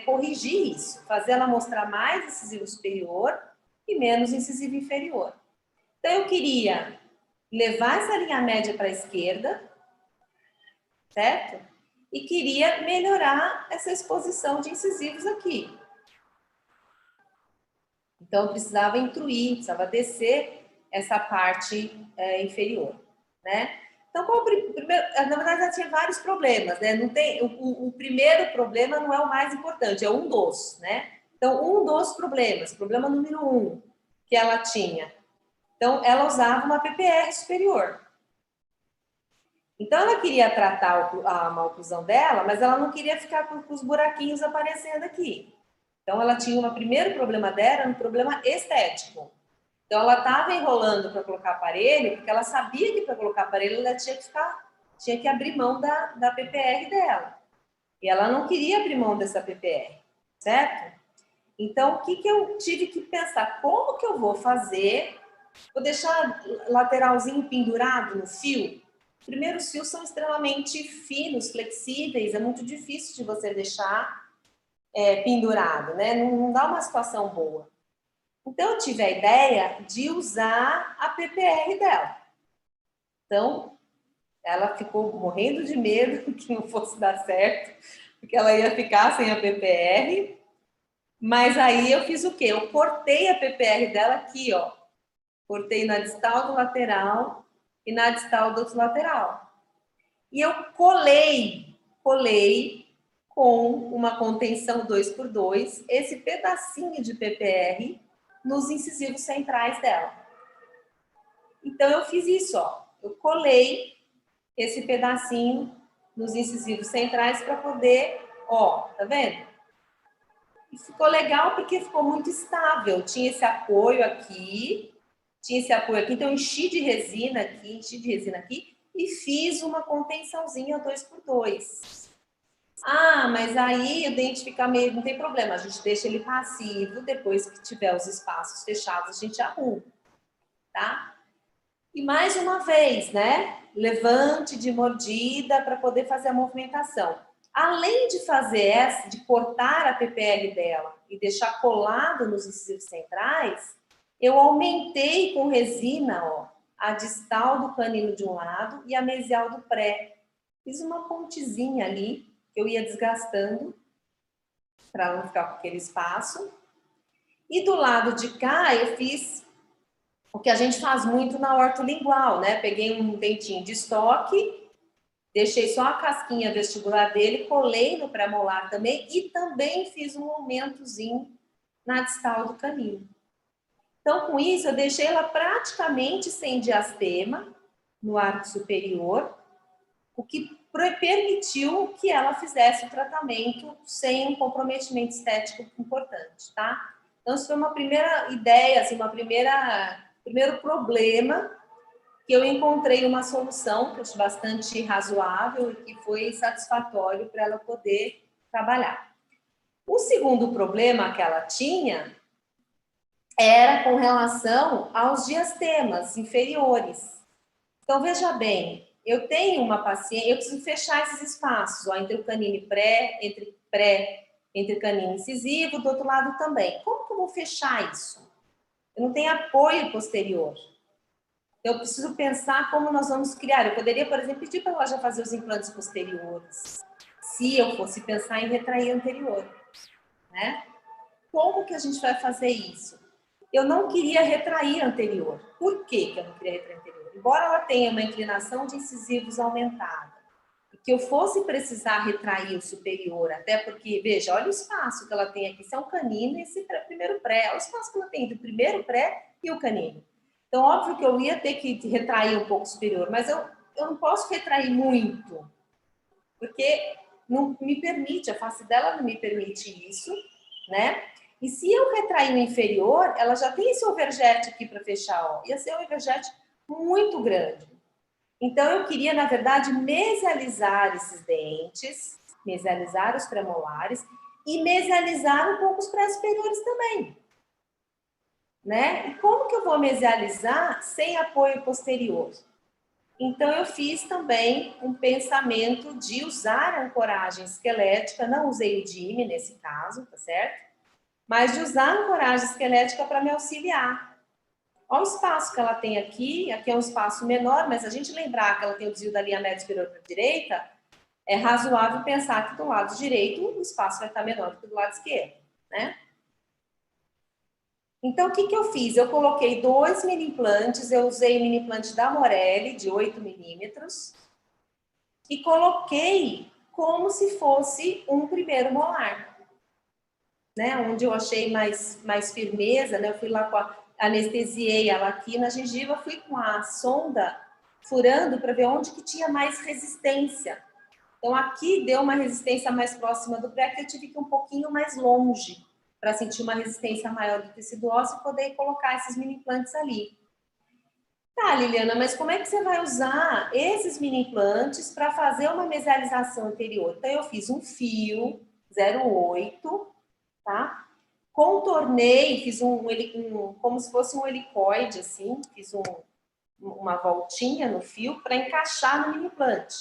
corrigir isso, fazer ela mostrar mais incisivo superior e menos incisivo inferior. Então, eu queria levar essa linha média para a esquerda, certo? E queria melhorar essa exposição de incisivos aqui. Então, eu precisava intruir, precisava descer essa parte inferior, né? Então, qual o primeiro? Na verdade, ela tinha vários problemas, né? Não tem, o primeiro problema não é o mais importante, é um dos, né? Então, um dos problemas, problema número 1 que ela tinha. Então, ela usava uma PPR superior. Então, ela queria tratar a maloclusão dela, mas ela não queria ficar com os buraquinhos aparecendo aqui. Então, ela tinha um primeiro problema dela, um problema estético. Então, ela estava enrolando para colocar aparelho, porque ela sabia que para colocar aparelho ela tinha que abrir mão da PPR dela. E ela não queria abrir mão dessa PPR, certo? Então, o que eu tive que pensar? Como que eu vou fazer? Vou deixar lateralzinho pendurado no fio? Primeiro, os fios são extremamente finos, flexíveis, é muito difícil de você deixar pendurado, né? Não dá uma situação boa. Então, eu tive a ideia de usar a PPR dela. Então, ela ficou morrendo de medo que não fosse dar certo, porque ela ia ficar sem a PPR. Mas aí eu fiz o quê? Eu cortei a PPR dela aqui, ó. Cortei na distal do lateral e na distal do outro lateral. E eu colei com uma contenção 2x2 esse pedacinho de PPR nos incisivos centrais dela. Então, eu fiz isso, ó. Eu colei esse pedacinho nos incisivos centrais para poder, ó, tá vendo? E ficou legal porque ficou muito estável. Tinha esse apoio aqui, então eu enchi de resina aqui e fiz uma contençãozinha 2x2. Ah, mas aí o dente fica meio... Não tem problema, a gente deixa ele passivo, depois que tiver os espaços fechados, a gente arruma, tá? E mais uma vez, né? Levante de mordida para poder fazer a movimentação. Além de fazer essa, de cortar a PPR dela e deixar colado nos incisivos centrais, eu aumentei com resina, ó, a distal do canino de um lado e a mesial do pré. Fiz uma pontezinha ali, que eu ia desgastando, para não ficar com aquele espaço. E do lado de cá, eu fiz O que a gente faz muito na ortolingual, né? Peguei um dentinho de estoque, deixei só a casquinha vestibular dele, colei no pré-molar também e também fiz um aumentozinho na distal do canino. Então, com isso, eu deixei ela praticamente sem diastema no arco superior, o que permitiu que ela fizesse o tratamento sem um comprometimento estético importante, tá? Então, isso foi uma primeira ideia, assim, primeiro problema que eu encontrei uma solução que eu acho bastante razoável e que foi satisfatório para ela poder trabalhar. O segundo problema que ela tinha era com relação aos diastemas inferiores. Então, veja bem, eu tenho uma paciente, eu preciso fechar esses espaços, ó, entre o canino e entre canino incisivo, do outro lado também. Como que eu vou fechar isso? Eu não tenho apoio posterior. Eu preciso pensar como nós vamos criar. Eu poderia, por exemplo, pedir para ela já fazer os implantes posteriores, se eu fosse pensar em retrair anterior, né? Como que a gente vai fazer isso? Eu não queria retrair anterior. Por que eu não queria retrair anterior? Embora ela tenha uma inclinação de incisivos aumentada, e que eu fosse precisar retrair o superior, até porque, veja, olha o espaço que ela tem aqui. Isso é um canino e esse primeiro pré. Olha o espaço que ela tem entre o primeiro pré e o canino. Então, óbvio que eu ia ter que retrair um pouco superior, mas eu não posso retrair muito, porque não me permite, a face dela não me permite isso, né? E se eu retrair o inferior, ela já tem esse overjet aqui para fechar, ó. Ia ser um overjet muito grande. Então, eu queria, na verdade, mesializar esses dentes, mesializar os premolares e mesializar um pouco os pré-superiores também. Né? E como que eu vou mesializar sem apoio posterior? Então, eu fiz também um pensamento de usar ancoragem esquelética, não usei o DIME nesse caso, tá certo? Mas de usar ancoragem esquelética para me auxiliar. Olha o espaço que ela tem aqui é um espaço menor, mas se a gente lembrar que ela tem o desvio da linha média superior para a direita, é razoável pensar que do lado direito o espaço vai estar menor do que do lado esquerdo, né? Então, o que eu fiz? Eu coloquei 2 mini implantes, eu usei o mini implante da Morelli, de 8 milímetros, e coloquei como se fosse um primeiro molar, né? Onde eu achei mais firmeza, né? Eu fui lá anestesiei ela aqui na gengiva, fui com a sonda furando para ver onde que tinha mais resistência. Então, aqui deu uma resistência mais próxima do pré, que eu tive que ir um pouquinho mais longe para sentir uma resistência maior do tecido ósseo e poder colocar esses mini implantes ali. Tá, Liliana, mas como é que você vai usar esses mini implantes para fazer uma mesialização anterior? Então, eu fiz um fio 0,8, tá? Contornei, fiz como se fosse um helicoide, assim, fiz uma voltinha no fio para encaixar no mini implante.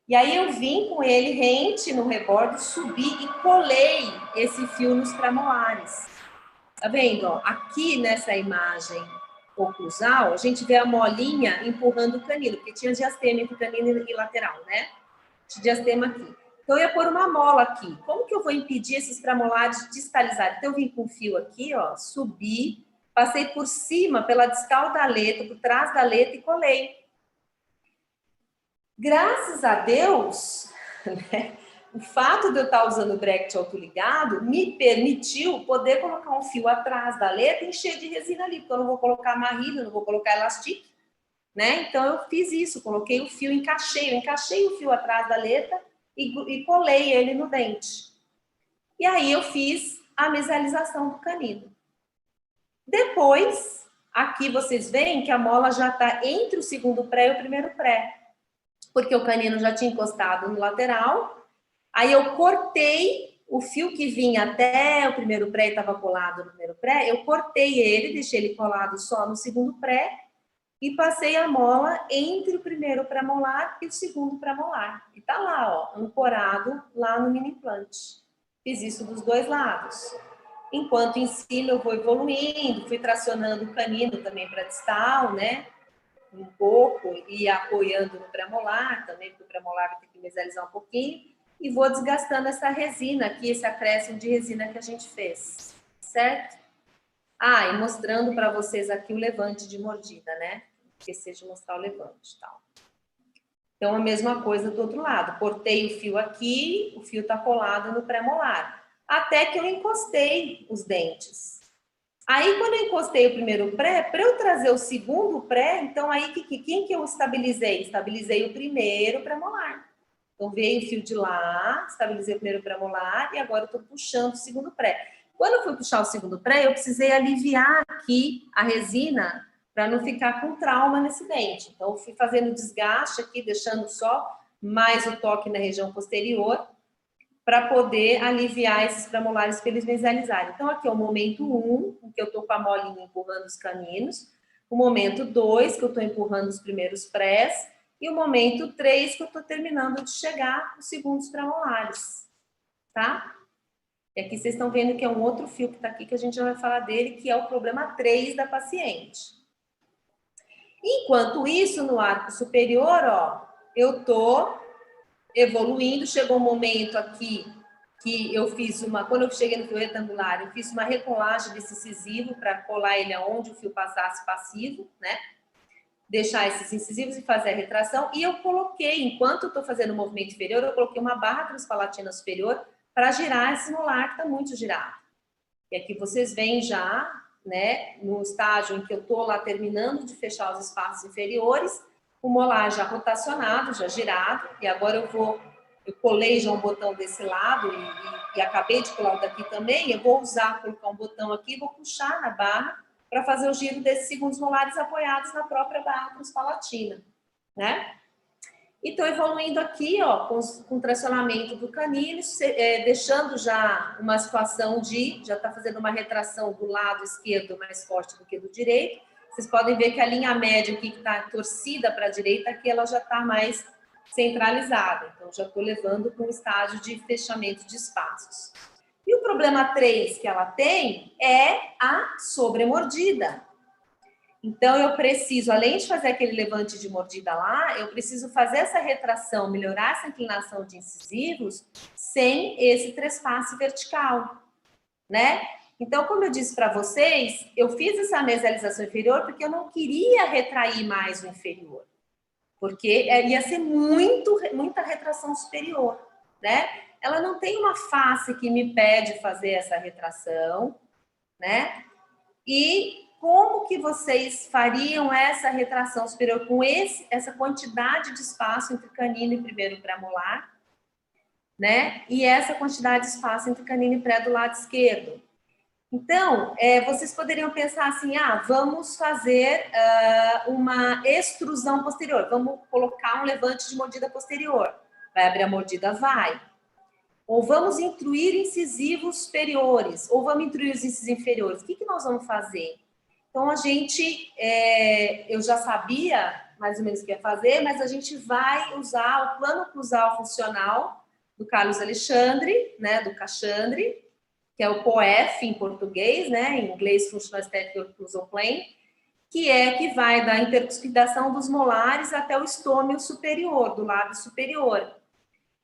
E aí eu vim com ele rente no rebordo, subi e colei esse fio nos premolares. Tá vendo? Ó, aqui nessa imagem oclusal, a gente vê a molinha empurrando o canino, porque tinha diastema entre canino e lateral, né? Tinha diastema aqui. Então, eu ia pôr uma mola aqui. Como que eu vou impedir esses premolares de distalizarem? Então, eu vim com o fio aqui, ó, subi, passei por cima, pela distal da aleta, por trás da aleta e colei. Graças a Deus, né, o fato de eu estar usando o bracket autoligado me permitiu poder colocar um fio atrás da aleta e encher de resina ali, porque eu não vou colocar amarrilho, não vou colocar elastique, né? Então, eu fiz isso, coloquei o fio, encaixei o fio atrás da aleta e colei ele no dente. E aí, eu fiz a mesialização do canino. Depois, aqui vocês veem que a mola já está entre o segundo pré e o primeiro pré, porque o canino já tinha encostado no lateral. Aí eu cortei o fio que vinha até o primeiro pré e estava colado no primeiro pré, eu cortei ele, deixei ele colado só no segundo pré e passei a mola entre o primeiro pré-molar e o segundo pré-molar. E tá lá, ó, ancorado lá no mini implante. Fiz isso dos dois lados. Enquanto em cima eu vou evoluindo, fui tracionando o canino também para distal, né? Um pouco e apoiando no pré-molar também, porque o pré-molar vai ter que mesializar um pouquinho, e vou desgastando essa resina aqui, esse acréscimo de resina que a gente fez, certo? Ah, e mostrando para vocês aqui o levante de mordida, né? Esqueci de mostrar o levante e tal. Então, a mesma coisa do outro lado. Cortei o fio aqui, o fio tá colado no pré-molar. Até que eu encostei os dentes. Aí, quando eu encostei o primeiro pré, para eu trazer o segundo pré, então aí quem que eu estabilizei? Estabilizei o primeiro pré-molar. Então, veio o fio de lá, estabilizei o primeiro pré-molar e agora eu estou puxando o segundo pré. Quando eu fui puxar o segundo pré, eu precisei aliviar aqui a resina para não ficar com trauma nesse dente. Então, eu fui fazendo desgaste aqui, deixando só mais o toque na região posterior para poder aliviar esses premolares para eles visualizarem. Então, aqui é o momento 1, em que eu estou com a molinha empurrando os caninos, o momento 2, que eu estou empurrando os primeiros prés, e o momento 3, que eu estou terminando de chegar os segundos premolares, tá? E aqui vocês estão vendo que é um outro fio que está aqui, que a gente já vai falar dele, que é o problema 3 da paciente. Enquanto isso, no arco superior, ó, eu tô evoluindo, chegou um momento aqui que eu fiz quando eu cheguei no fio retangular, eu fiz uma recolagem desse incisivo para colar ele aonde o fio passasse passivo, né? Deixar esses incisivos e fazer a retração. E eu coloquei, enquanto eu estou fazendo o movimento inferior, eu coloquei uma barra transpalatina superior para girar esse molar que está muito girado. E aqui vocês veem já, né, no estágio em que eu estou lá terminando de fechar os espaços inferiores, o molar já rotacionado, já girado, e agora eu colei já um botão desse lado e acabei de colar o daqui também, eu vou colocar um botão aqui, vou puxar na barra para fazer o giro desses segundos molares apoiados na própria barra transpalatina, né? E estou evoluindo aqui, ó, com tracionamento do canino, deixando já uma situação já está fazendo uma retração do lado esquerdo mais forte do que do direito. Vocês podem ver que a linha média aqui que está torcida para a direita, aqui ela já está mais centralizada. Então, já estou levando para um estágio de fechamento de espaços. E o problema 3 que ela tem é a sobremordida. Então, eu preciso, além de fazer aquele levante de mordida lá, eu preciso fazer essa retração, melhorar essa inclinação de incisivos sem esse trespasse vertical, né? Então, como eu disse para vocês, eu fiz essa mesialização inferior porque eu não queria retrair mais o inferior, porque ia ser muita retração superior, né? Ela não tem uma face que me pede fazer essa retração, né? E como que vocês fariam essa retração superior com essa quantidade de espaço entre canino e primeiro pré-molar, né? E essa quantidade de espaço entre canino e pré do lado esquerdo. Então, vocês poderiam pensar assim, vamos fazer uma extrusão posterior, vamos colocar um levante de mordida posterior. Vai abrir a mordida? Vai. Ou vamos intruir incisivos superiores, ou vamos intruir os incisivos inferiores. O que nós vamos fazer? Então, eu já sabia mais ou menos o que ia fazer, mas a gente vai usar o plano cruzal funcional do Carlos Alexandre, né, do Cachandre, que é o POEF em português, né, em inglês Functional Aesthetic Occlusal Plane, que vai da intercuspidação dos molares até o estômio superior, do lábio superior.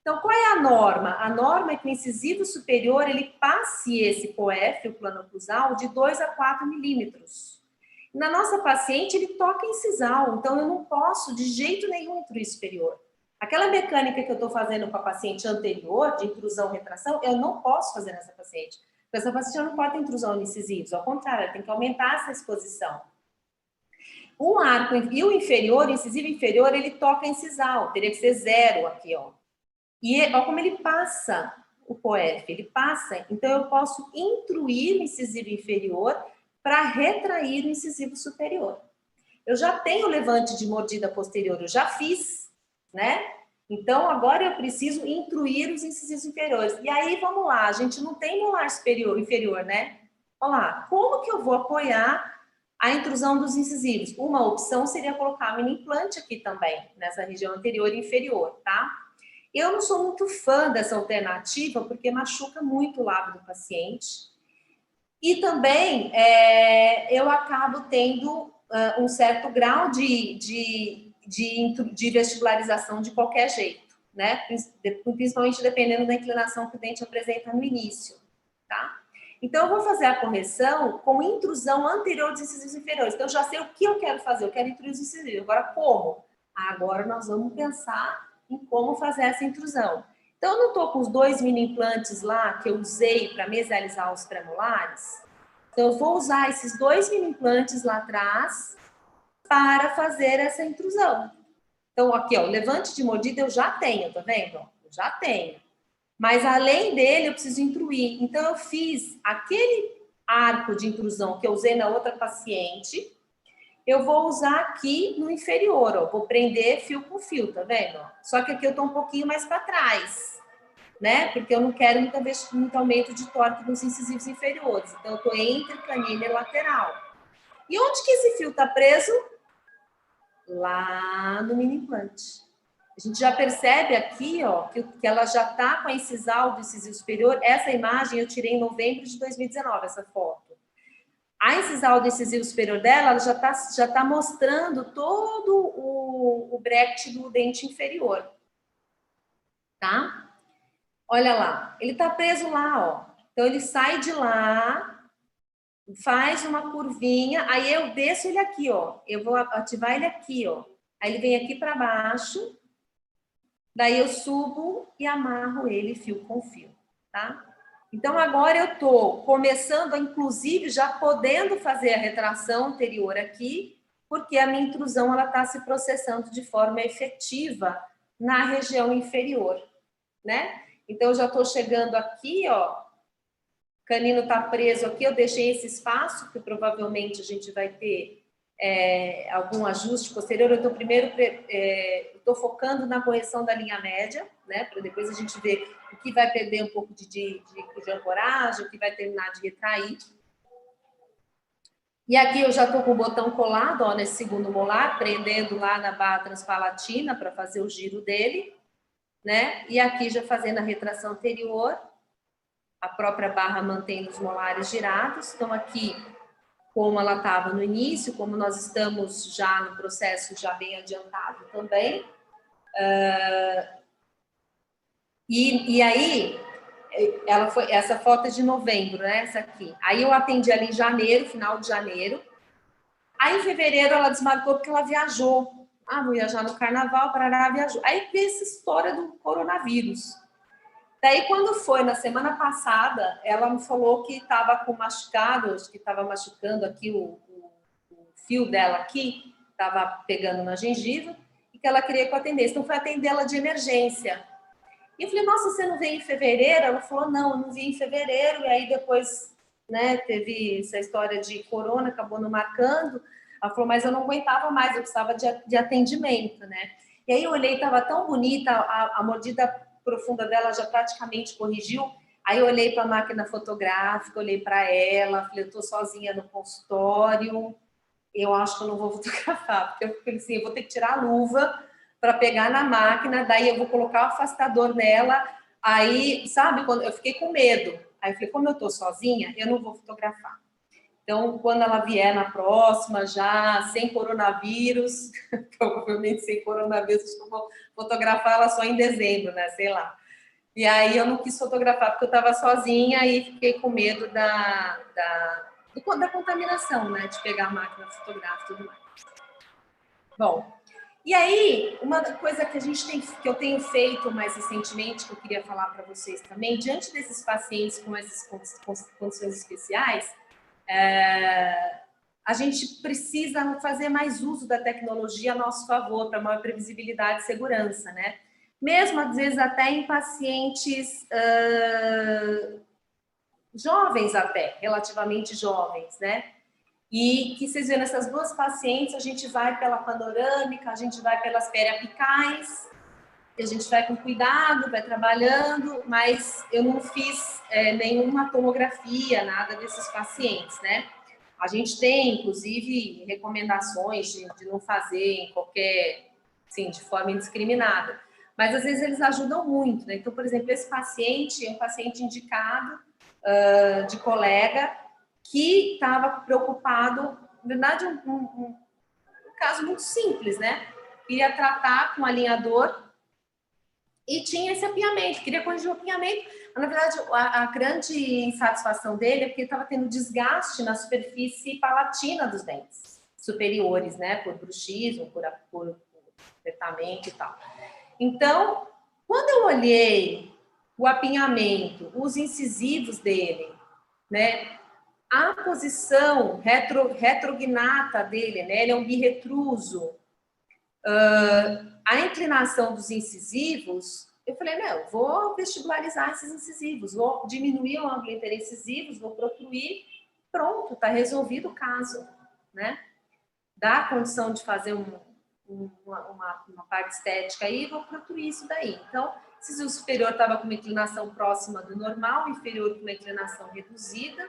Então, qual é a norma? A norma é que o incisivo superior, ele passe esse POEF, o plano oclusal, de 2 a 4 milímetros. Na nossa paciente, ele toca incisal, então eu não posso de jeito nenhum intruir superior. Aquela mecânica que eu estou fazendo com a paciente anterior, de intrusão e retração, eu não posso fazer nessa paciente. Porque essa paciente não pode ter intrusão em incisivos, ao contrário, ela tem que aumentar essa exposição. O arco e o inferior, o incisivo inferior, ele toca incisal, teria que ser 0 aqui, ó. E olha como ele passa o POEF, ele passa, então eu posso intruir o incisivo inferior para retrair o incisivo superior. Eu já tenho levante de mordida posterior, eu já fiz, né? Então, agora eu preciso intruir os incisivos inferiores. E aí, vamos lá, a gente não tem molar superior, inferior, né? Olha lá, como que eu vou apoiar a intrusão dos incisivos? Uma opção seria colocar mini implante aqui também, nessa região anterior e inferior, tá? Eu não sou muito fã dessa alternativa, porque machuca muito o lábio do paciente. E também eu acabo tendo um certo grau de vestibularização de qualquer jeito, né? Principalmente dependendo da inclinação que o dente apresenta no início, tá? Então, eu vou fazer a correção com intrusão anterior dos incisivos inferiores. Então, eu já sei o que eu quero fazer. Eu quero intrusir os incisivos. Agora, como? Agora, nós vamos pensar em como fazer essa intrusão. Então, eu não estou com os 2 mini implantes lá que eu usei para mesializar os premolares. Então, eu vou usar esses 2 mini implantes lá atrás para fazer essa intrusão. Então, aqui, ó, o levante de mordida eu já tenho, tá vendo? Eu já tenho. Mas, além dele, eu preciso intruir. Então, eu fiz aquele arco de intrusão que eu usei na outra paciente, eu vou usar aqui no inferior, ó. Vou prender fio com fio, tá vendo? Só que aqui eu tô um pouquinho mais para trás, né? Porque eu não quero muito aumento de torque nos incisivos inferiores. Então, eu tô entre canina e lateral. E onde que esse fio tá preso? Lá no mini implante. A gente já percebe aqui, ó, que ela já está com a incisal do incisivo superior. Essa imagem eu tirei em novembro de 2019, essa foto. A incisal do incisivo superior dela, ela já tá mostrando todo o bracket do dente inferior, tá? Olha lá, ele tá preso lá, ó. Então, ele sai de lá, faz uma curvinha, aí eu desço ele aqui, ó. Eu vou ativar ele aqui, ó. Aí ele vem aqui para baixo, daí eu subo e amarro ele fio com fio, tá? Então, agora eu tô começando, inclusive, já podendo fazer a retração anterior aqui, porque a minha intrusão, ela tá se processando de forma efetiva na região inferior, né? Então, eu já tô chegando aqui, ó, o canino tá preso aqui, eu deixei esse espaço, que provavelmente a gente vai ter algum ajuste posterior. Eu estou primeiro estou focando na correção da linha média, né? Para depois a gente ver o que vai perder um pouco de ancoragem, o que vai terminar de retrair. E aqui eu já estou com o botão colado, ó, nesse segundo molar, prendendo lá na barra transpalatina para fazer o giro dele, né? E aqui já fazendo a retração anterior, a própria barra mantendo os molares girados. Então aqui, como ela estava no início, como nós estamos já no processo já bem adiantado também. E aí, essa foto é de novembro, né? Essa aqui. Aí eu atendi ali em janeiro, final de janeiro. Aí em fevereiro ela desmarcou porque ela viajou. Ah, vou viajar no carnaval, Parará, viajou. Aí veio essa história do coronavírus. Daí, quando foi na semana passada, ela me falou que estava com machucado, acho que estava machucando aqui o fio dela aqui, estava pegando na gengiva, e que ela queria que eu atendesse. Então, foi atendê-la de emergência. E eu falei, nossa, você não veio em fevereiro? Ela falou, não, eu não vim em fevereiro. E aí, depois, né, teve essa história de corona, acabou não marcando. Ela falou, mas eu não aguentava mais, eu precisava de atendimento, né? E aí, eu olhei, estava tão bonita, a mordida profunda dela já praticamente corrigiu. Aí eu olhei para a máquina fotográfica, olhei para ela, falei, eu estou sozinha no consultório, eu acho que eu não vou fotografar, porque eu falei assim, eu vou ter que tirar a luva para pegar na máquina, daí eu vou colocar o afastador nela, aí, sabe, quando eu fiquei com medo. Aí eu falei, como eu estou sozinha, eu não vou fotografar. Então, quando ela vier na próxima, já sem coronavírus, provavelmente sem coronavírus, eu vou fotografar ela só em dezembro, né? Sei lá. E aí eu não quis fotografar porque eu estava sozinha e fiquei com medo da contaminação, né? De pegar a máquina fotográfica e tudo mais. Bom, e aí, uma coisa que que eu tenho feito mais recentemente, que eu queria falar para vocês também, diante desses pacientes com essas condições especiais, a gente precisa fazer mais uso da tecnologia a nosso favor, para maior previsibilidade e segurança, né? Mesmo, às vezes, até em pacientes jovens até, relativamente jovens, né? E que vocês vêem essas duas pacientes, a gente vai pela panorâmica, a gente vai pelas periapicais, a gente vai com cuidado, vai trabalhando, mas eu não fiz nenhuma tomografia, nada desses pacientes, né? A gente tem, inclusive, recomendações de não fazer em qualquer, assim, de forma indiscriminada. Mas, às vezes, eles ajudam muito, né? Então, por exemplo, esse paciente é um paciente indicado de colega que estava preocupado, na verdade, um caso muito simples, né? Queria tratar com alinhador E tinha esse apinhamento, queria corrigir o apinhamento. Mas, na verdade, a grande insatisfação dele é porque ele estava tendo desgaste na superfície palatina dos dentes superiores, né? Por bruxismo, por apertamento e tal. Então, quando eu olhei o apinhamento, os incisivos dele, né? A posição retrognata dele, né? Ele é um birretruso. A inclinação dos incisivos, eu falei, não, vou vestibularizar esses incisivos, vou diminuir o ângulo interincisivos, vou protruir, pronto, está resolvido o caso, né? Dá a condição de fazer uma parte estética aí, vou protruir isso daí. Então, se o superior estava com uma inclinação próxima do normal, o inferior com uma inclinação reduzida,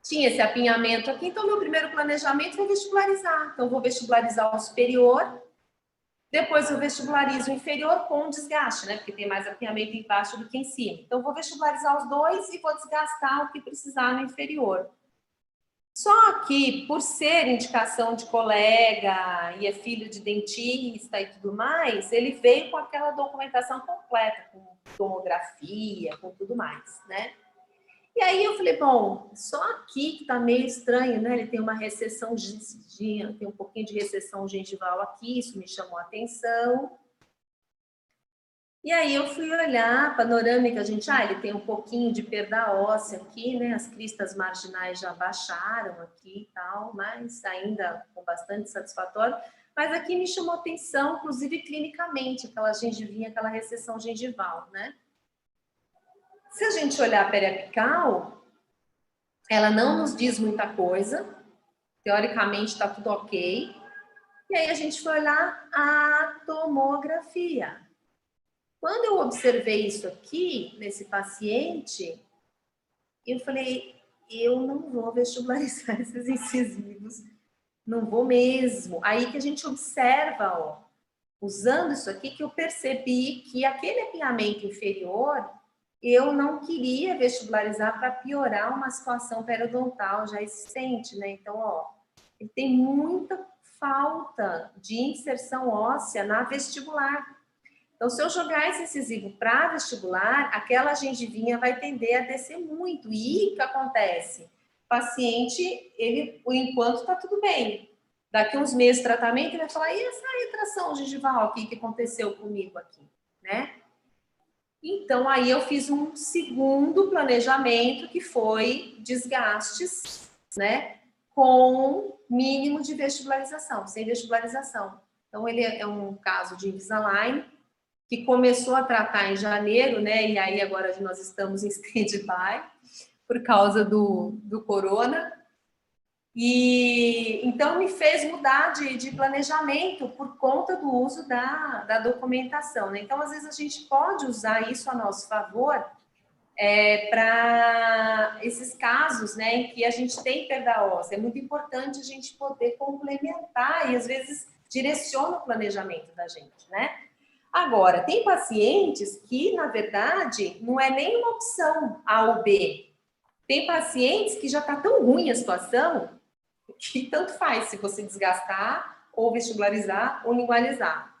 tinha esse apinhamento aqui, então meu primeiro planejamento foi vestibularizar. Então, vou vestibularizar o superior, depois eu vestibularizo o inferior com desgaste, né? Porque tem mais apinhamento embaixo do que em cima. Então, vou vestibularizar os dois e vou desgastar o que precisar no inferior. Só que, por ser indicação de colega e é filho de dentista e tudo mais, ele veio com aquela documentação completa, com tomografia, com tudo mais, né? E aí eu falei, bom, só aqui que tá meio estranho, né? Ele tem uma recessão, tem um pouquinho de recessão gengival aqui, isso me chamou a atenção. E aí eu fui olhar, panorâmica, gente, ele tem um pouquinho de perda óssea aqui, né? As cristas marginais já baixaram aqui e tal, mas ainda com bastante satisfatório. Mas aqui me chamou atenção, inclusive clinicamente, aquela gengivinha, aquela recessão gengival, né? Se a gente olhar a periapical, ela não nos diz muita coisa, teoricamente está tudo ok. E aí a gente foi olhar a tomografia. Quando eu observei isso aqui, nesse paciente, eu falei, eu não vou vestibularizar esses incisivos, não vou mesmo. Aí que a gente observa, ó, usando isso aqui, que eu percebi que aquele apinhamento inferior, eu não queria vestibularizar para piorar uma situação periodontal já existente, né? Então, ó, ele tem muita falta de inserção óssea na vestibular. Então, se eu jogar esse incisivo para vestibular, aquela gengivinha vai tender a descer muito. E o que acontece? O paciente, ele, por enquanto, está tudo bem. Daqui uns meses de tratamento, ele vai falar, e essa retração gengival aqui que aconteceu comigo aqui, né? Então, aí eu fiz um segundo planejamento, que foi desgastes, né? Com mínimo de vestibularização, sem vestibularização. Então, ele é um caso de Invisalign, que começou a tratar em janeiro, né? E aí agora nós estamos em stand-by por causa do corona. E então me fez mudar de planejamento por conta do uso da documentação, né? Então, às vezes, a gente pode usar isso a nosso favor para esses casos, né, em que a gente tem perda óssea. É muito importante a gente poder complementar e, às vezes, direciona o planejamento da gente, né? Agora, tem pacientes que, na verdade, não é nem uma opção A ou B. Tem pacientes que já está tão ruim a situação que tanto faz se você desgastar, ou vestibularizar, ou lingualizar.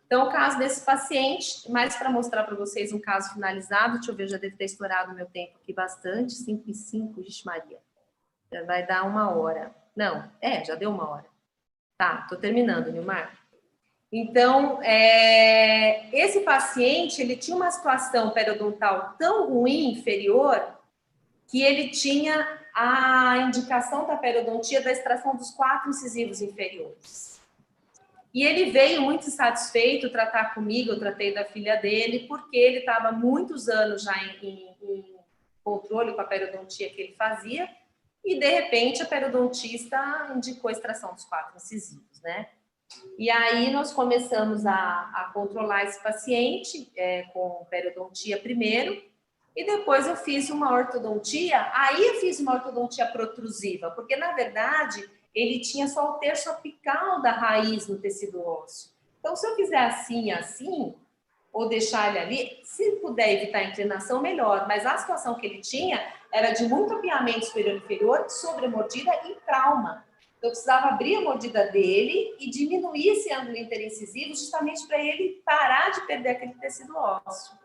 Então, o caso desse paciente, mais para mostrar para vocês um caso finalizado, deixa eu ver, já deve ter estourado o meu tempo aqui bastante, 5 e 5, vixe Maria. Já vai dar 1 hora. Não, já deu 1 hora. Tá, tô terminando, Nilmar. Então, esse paciente, ele tinha uma situação periodontal tão ruim, inferior, que ele tinha a indicação da periodontia da extração dos 4 incisivos inferiores. E ele veio muito insatisfeito tratar comigo, eu tratei da filha dele, porque ele estava muitos anos já em controle com a periodontia que ele fazia, e de repente a periodontista indicou a extração dos 4 incisivos, né? E aí nós começamos a controlar esse paciente com periodontia primeiro, e depois eu fiz uma ortodontia, aí eu fiz uma ortodontia protrusiva, porque na verdade ele tinha só o terço apical da raiz no tecido ósseo. Então, se eu fizer assim, assim, ou deixar ele ali, se puder evitar a inclinação, melhor. Mas a situação que ele tinha era de muito apinhamento superior e inferior, sobremordida e trauma. Então, eu precisava abrir a mordida dele e diminuir esse ângulo interincisivo justamente para ele parar de perder aquele tecido ósseo.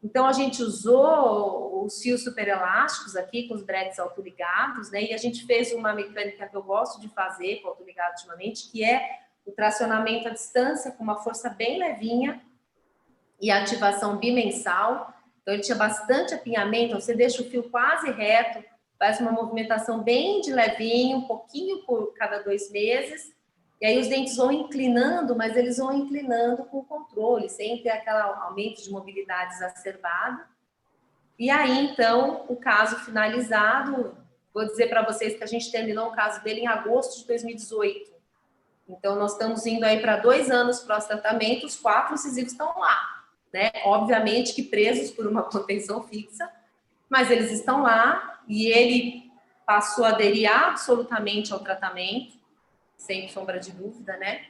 Então, a gente usou os fios superelásticos aqui, com os brackets autoligados, né? E a gente fez uma mecânica que eu gosto de fazer com autoligado ultimamente, que é o tracionamento à distância com uma força bem levinha e ativação bimensal. Então, ele tinha bastante apinhamento, você deixa o fio quase reto, faz uma movimentação bem de levinho, um pouquinho por cada 2 meses, e aí os dentes vão inclinando, mas eles vão inclinando com controle, sem ter aquele aumento de mobilidade exacerbado. E aí, então, o caso finalizado, vou dizer para vocês que a gente terminou o caso dele em agosto de 2018. Então, nós estamos indo aí para 2 anos pós-tratamento, os 4 incisivos estão lá, né? Obviamente que presos por uma contenção fixa, mas eles estão lá e ele passou a aderir absolutamente ao tratamento, sem sombra de dúvida, né?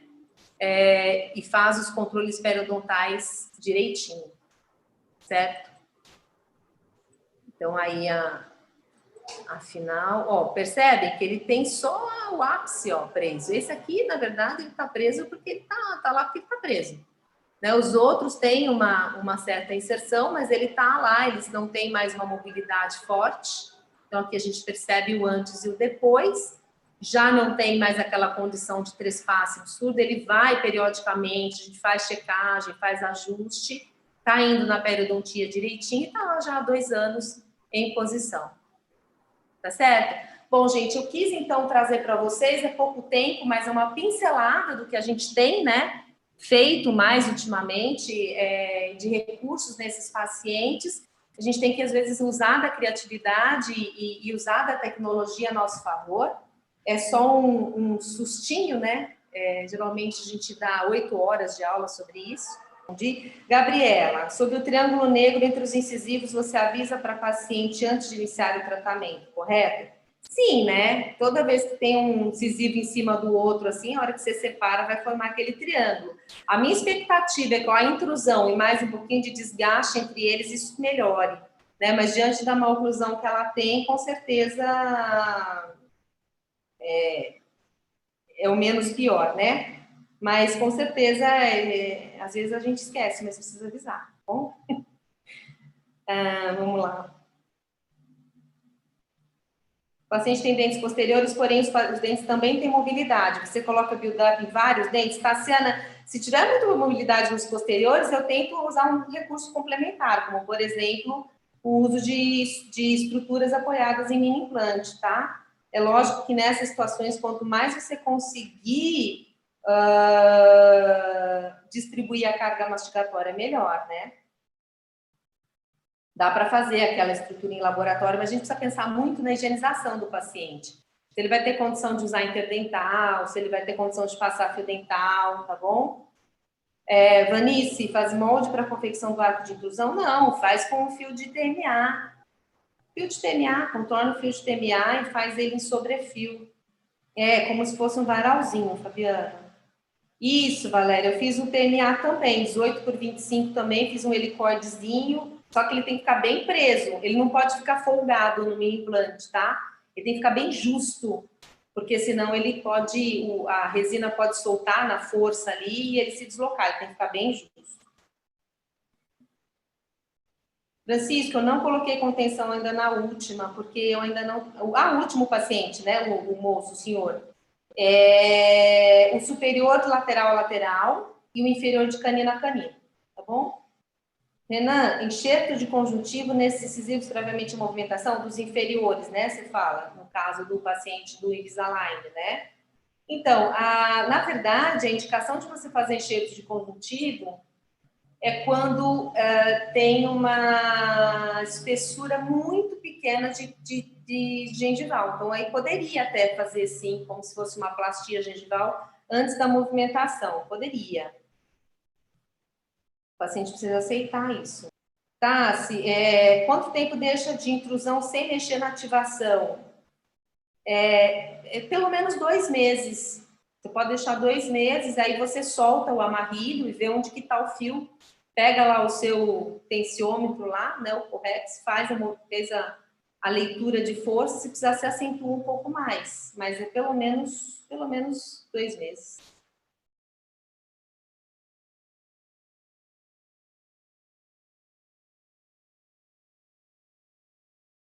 E faz os controles periodontais direitinho, certo? Então, aí, afinal, ó, percebem que ele tem só o ápice, ó, preso. Esse aqui, na verdade, ele tá preso porque ele tá lá porque ele tá preso. Né? Os outros têm uma certa inserção, mas ele tá lá, eles não têm mais uma mobilidade forte. Então, aqui a gente percebe o antes e o depois. Já não tem mais aquela condição de trespasse absurda, ele vai periodicamente, a gente faz checagem, faz ajuste, tá indo na periodontia direitinho e tá lá já há 2 anos em posição. Tá certo? Bom, gente, eu quis então trazer para vocês, é pouco tempo, mas é uma pincelada do que a gente tem, né, feito mais ultimamente de recursos nesses pacientes. A gente tem que, às vezes, usar da criatividade e usar da tecnologia a nosso favor. É só um sustinho, né? Geralmente a gente dá 8 horas de aula sobre isso. Gabriela, sobre o triângulo negro entre os incisivos, você avisa para a paciente antes de iniciar o tratamento, correto? Sim, né? Toda vez que tem um incisivo em cima do outro, assim, a hora que você separa, vai formar aquele triângulo. A minha expectativa é que com a intrusão e mais um pouquinho de desgaste entre eles, isso melhore, né? Mas diante da maloclusão que ela tem, com certeza é o menos pior, né? Mas com certeza, às vezes a gente esquece, mas precisa avisar, tá bom? Vamos lá. O paciente tem dentes posteriores, porém os dentes também têm mobilidade. Você coloca build-up em vários dentes. Tassiana, se tiver muita mobilidade nos posteriores, eu tento usar um recurso complementar, como, por exemplo, o uso de estruturas apoiadas em mini implante, tá? É lógico que nessas situações, quanto mais você conseguir distribuir a carga mastigatória, melhor, né? Dá para fazer aquela estrutura em laboratório, mas a gente precisa pensar muito na higienização do paciente. Se ele vai ter condição de usar interdental, se ele vai ter condição de passar fio dental, tá bom? Vanice, faz molde para confecção do arco de inclusão? Não, faz com o fio de TMA. Fio de TMA, contorna o fio de TMA e faz ele em sobrefio. Como se fosse um varalzinho, Fabiana. Isso, Valéria, eu fiz um TMA também, 18 por 25 também, fiz um helicoidezinho, só que ele tem que ficar bem preso, ele não pode ficar folgado no mini implante, tá? Ele tem que ficar bem justo, porque senão ele pode, a resina pode soltar na força ali e ele se deslocar, ele tem que ficar bem justo. Francisco, eu não coloquei contenção ainda na última, porque eu ainda não... o último paciente, né, o moço, o senhor... o superior de lateral a lateral e o inferior de canino a canino, tá bom? Renan, enxerto de conjuntivo nesses incisivos previamente em movimentação dos inferiores, né? Você fala, no caso do paciente do Invisalign, né? Então, na verdade, a indicação de você fazer enxerto de conjuntivo é quando tem uma espessura muito pequena de gengival. Então, aí poderia até fazer, sim, como se fosse uma plastia gengival antes da movimentação. Poderia. O paciente precisa aceitar isso. Tá, quanto tempo deixa de intrusão sem mexer na ativação? Pelo menos 2 meses. Você pode deixar 2 meses, aí você solta o amarrilho e vê onde que está o fio. Pega lá o seu tensiômetro lá, né, o Correx, fez a leitura de força, se precisar se acentua um pouco mais, mas é pelo menos 2 meses.